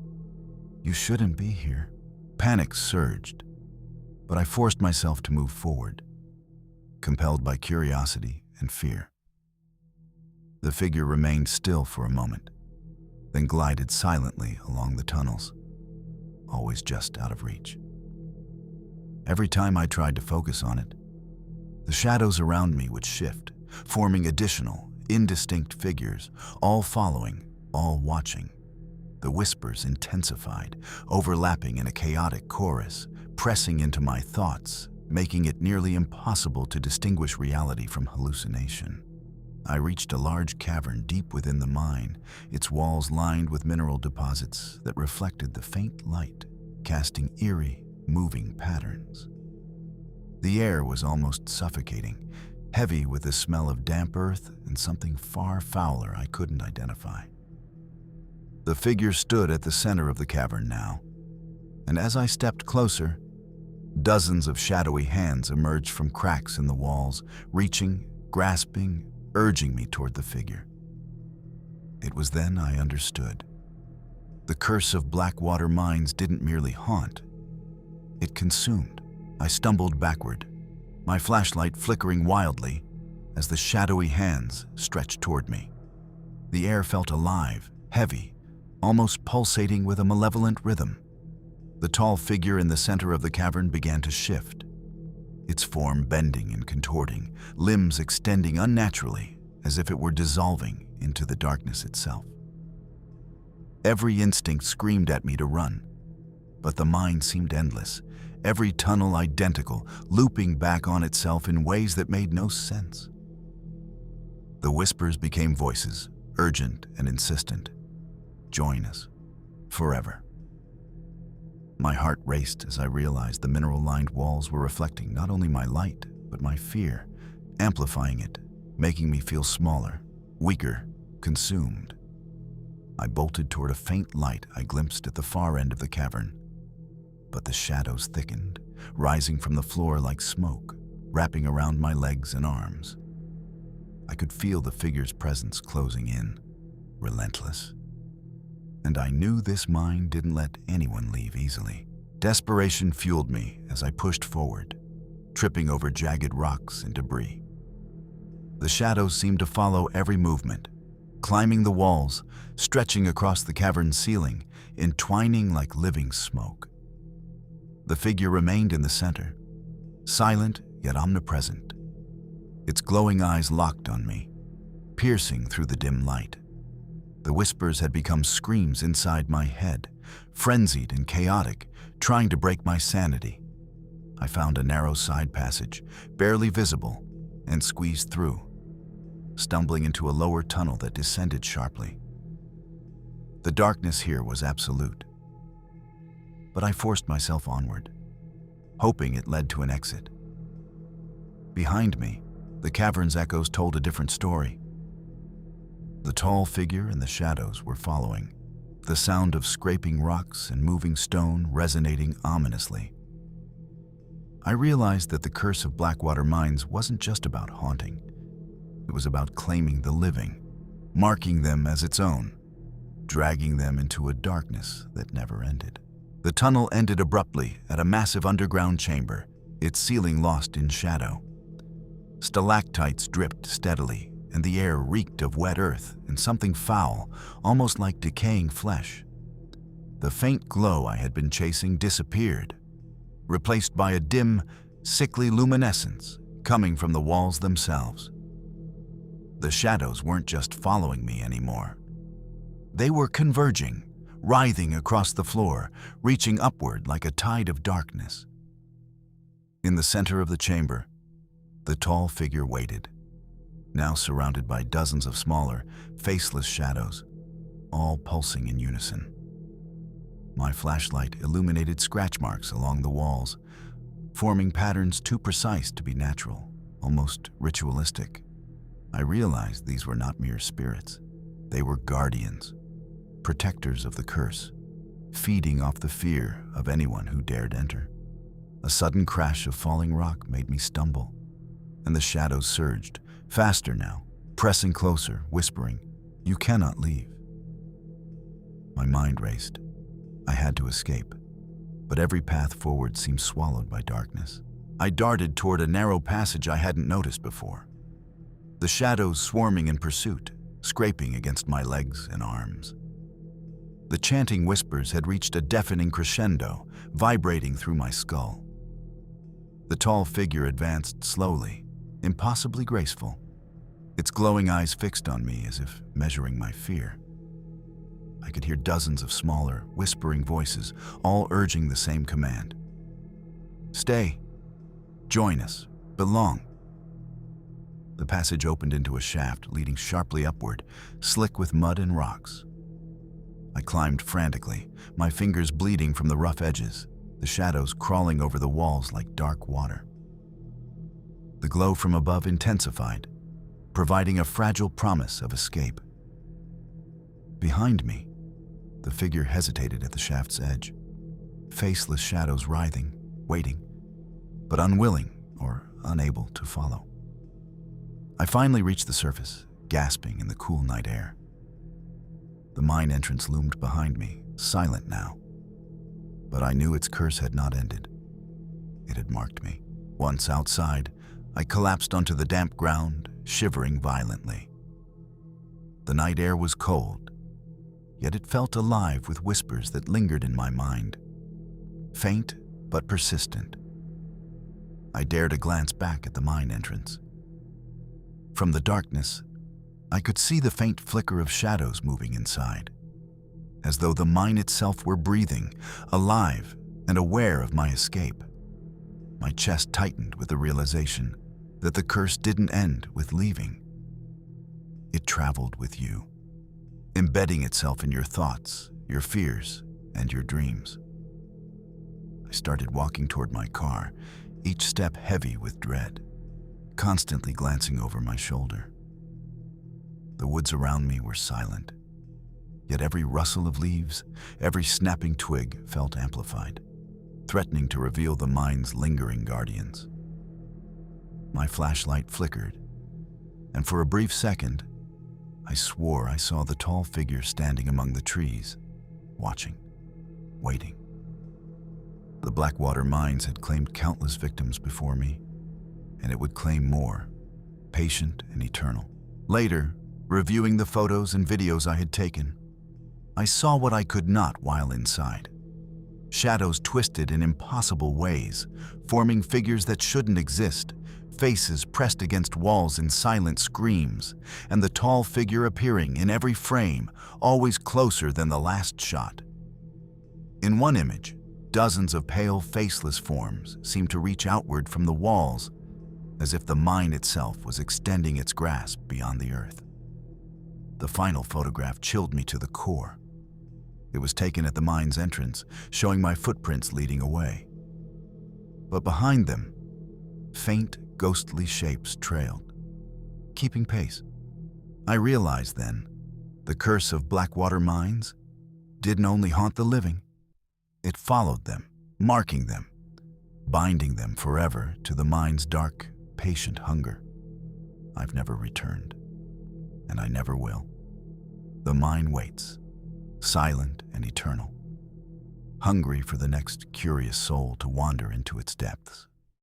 "You shouldn't be here." Panic surged, but I forced myself to move forward, compelled by curiosity and fear. The figure remained still for a moment, then glided silently along the tunnels, always just out of reach. Every time I tried to focus on it, the shadows around me would shift, forming additional, indistinct figures, all following, all watching. The whispers intensified, overlapping in a chaotic chorus, pressing into my thoughts, making it nearly impossible to distinguish reality from hallucination. I reached a large cavern deep within the mine, its walls lined with mineral deposits that reflected the faint light, casting eerie, moving patterns. The air was almost suffocating, heavy with the smell of damp earth and something far fouler I couldn't identify. The figure stood at the center of the cavern now, and as I stepped closer, dozens of shadowy hands emerged from cracks in the walls, reaching, grasping, urging me toward the figure. It was then I understood. The curse of Blackwater mines didn't merely haunt, it consumed. I stumbled backward, my flashlight flickering wildly as the shadowy hands stretched toward me. The air felt alive, heavy, almost pulsating with a malevolent rhythm. The tall figure in the center of the cavern began to shift, its form bending and contorting, limbs extending unnaturally as if it were dissolving into the darkness itself. Every instinct screamed at me to run, but the mind seemed endless, every tunnel identical, looping back on itself in ways that made no sense. The whispers became voices, urgent and insistent. Join us, forever. My heart raced as I realized the mineral-lined walls were reflecting not only my light, but my fear, amplifying it, making me feel smaller, weaker, consumed. I bolted toward a faint light I glimpsed at the far end of the cavern. But the shadows thickened, rising from the floor like smoke, wrapping around my legs and arms. I could feel the figure's presence closing in, relentless. And I knew this mind didn't let anyone leave easily. Desperation fueled me as I pushed forward, tripping over jagged rocks and debris. The shadows seemed to follow every movement, climbing the walls, stretching across the cavern's ceiling, entwining like living smoke. The figure remained in the center, silent yet omnipresent, its glowing eyes locked on me, piercing through the dim light. The whispers had become screams inside my head, frenzied and chaotic, trying to break my sanity. I found a narrow side passage, barely visible, and squeezed through, stumbling into a lower tunnel that descended sharply. The darkness here was absolute, but I forced myself onward, hoping it led to an exit. Behind me, the cavern's echoes told a different story. The tall figure and the shadows were following, the sound of scraping rocks and moving stone resonating ominously. I realized that the curse of Blackwater Mines wasn't just about haunting. It was about claiming the living, marking them as its own, dragging them into a darkness that never ended. The tunnel ended abruptly at a massive underground chamber, its ceiling lost in shadow. Stalactites dripped steadily, and the air reeked of wet earth and something foul, almost like decaying flesh. The faint glow I had been chasing disappeared, replaced by a dim, sickly luminescence coming from the walls themselves. The shadows weren't just following me anymore. They were converging, writhing across the floor, reaching upward like a tide of darkness. In the center of the chamber, the tall figure waited, now surrounded by dozens of smaller, faceless shadows, all pulsing in unison. My flashlight illuminated scratch marks along the walls, forming patterns too precise to be natural, almost ritualistic. I realized these were not mere spirits. They were guardians, protectors of the curse, feeding off the fear of anyone who dared enter. A sudden crash of falling rock made me stumble, and the shadows surged, faster now, pressing closer, whispering, "You cannot leave." My mind raced. I had to escape, but every path forward seemed swallowed by darkness. I darted toward a narrow passage I hadn't noticed before, the shadows swarming in pursuit, scraping against my legs and arms. The chanting whispers had reached a deafening crescendo, vibrating through my skull. The tall figure advanced slowly, impossibly graceful, its glowing eyes fixed on me as if measuring my fear. I could hear dozens of smaller, whispering voices, all urging the same command. Stay. Join us. Belong. The passage opened into a shaft leading sharply upward, slick with mud and rocks. I climbed frantically, my fingers bleeding from the rough edges, the shadows crawling over the walls like dark water. The glow from above intensified, providing a fragile promise of escape. Behind me, the figure hesitated at the shaft's edge, faceless shadows writhing, waiting, but unwilling or unable to follow. I finally reached the surface, gasping in the cool night air. The mine entrance loomed behind me, silent now, but I knew its curse had not ended. It had marked me. Once outside, I collapsed onto the damp ground, shivering violently. The night air was cold, yet it felt alive with whispers that lingered in my mind. Faint but persistent. I dared a glance back at the mine entrance. From the darkness, I could see the faint flicker of shadows moving inside, as though the mine itself were breathing, alive and aware of my escape. My chest tightened with the realization that the curse didn't end with leaving. It traveled with you, embedding itself in your thoughts, your fears, and your dreams. I started walking toward my car, each step heavy with dread, constantly glancing over my shoulder. The woods around me were silent, yet every rustle of leaves, every snapping twig felt amplified, threatening to reveal the mine's lingering guardians. My flashlight flickered, and for a brief second, I swore I saw the tall figure standing among the trees, watching, waiting. The Blackwater mines had claimed countless victims before me, and it would claim more, patient and eternal. Later, reviewing the photos and videos I had taken, I saw what I could not while inside. Shadows twisted in impossible ways, forming figures that shouldn't exist, faces pressed against walls in silent screams, and the tall figure appearing in every frame, always closer than the last shot. In one image, dozens of pale, faceless forms seemed to reach outward from the walls, as if the mine itself was extending its grasp beyond the earth. The final photograph chilled me to the core. It was taken at the mine's entrance, showing my footprints leading away. But behind them, faint, ghostly shapes trailed, keeping pace. I realized then, the curse of Blackwater mines didn't only haunt the living, it followed them, marking them, binding them forever to the mine's dark, patient hunger. I've never returned, and I never will. The mine waits, silent and eternal, hungry for the next curious soul to wander into its depths.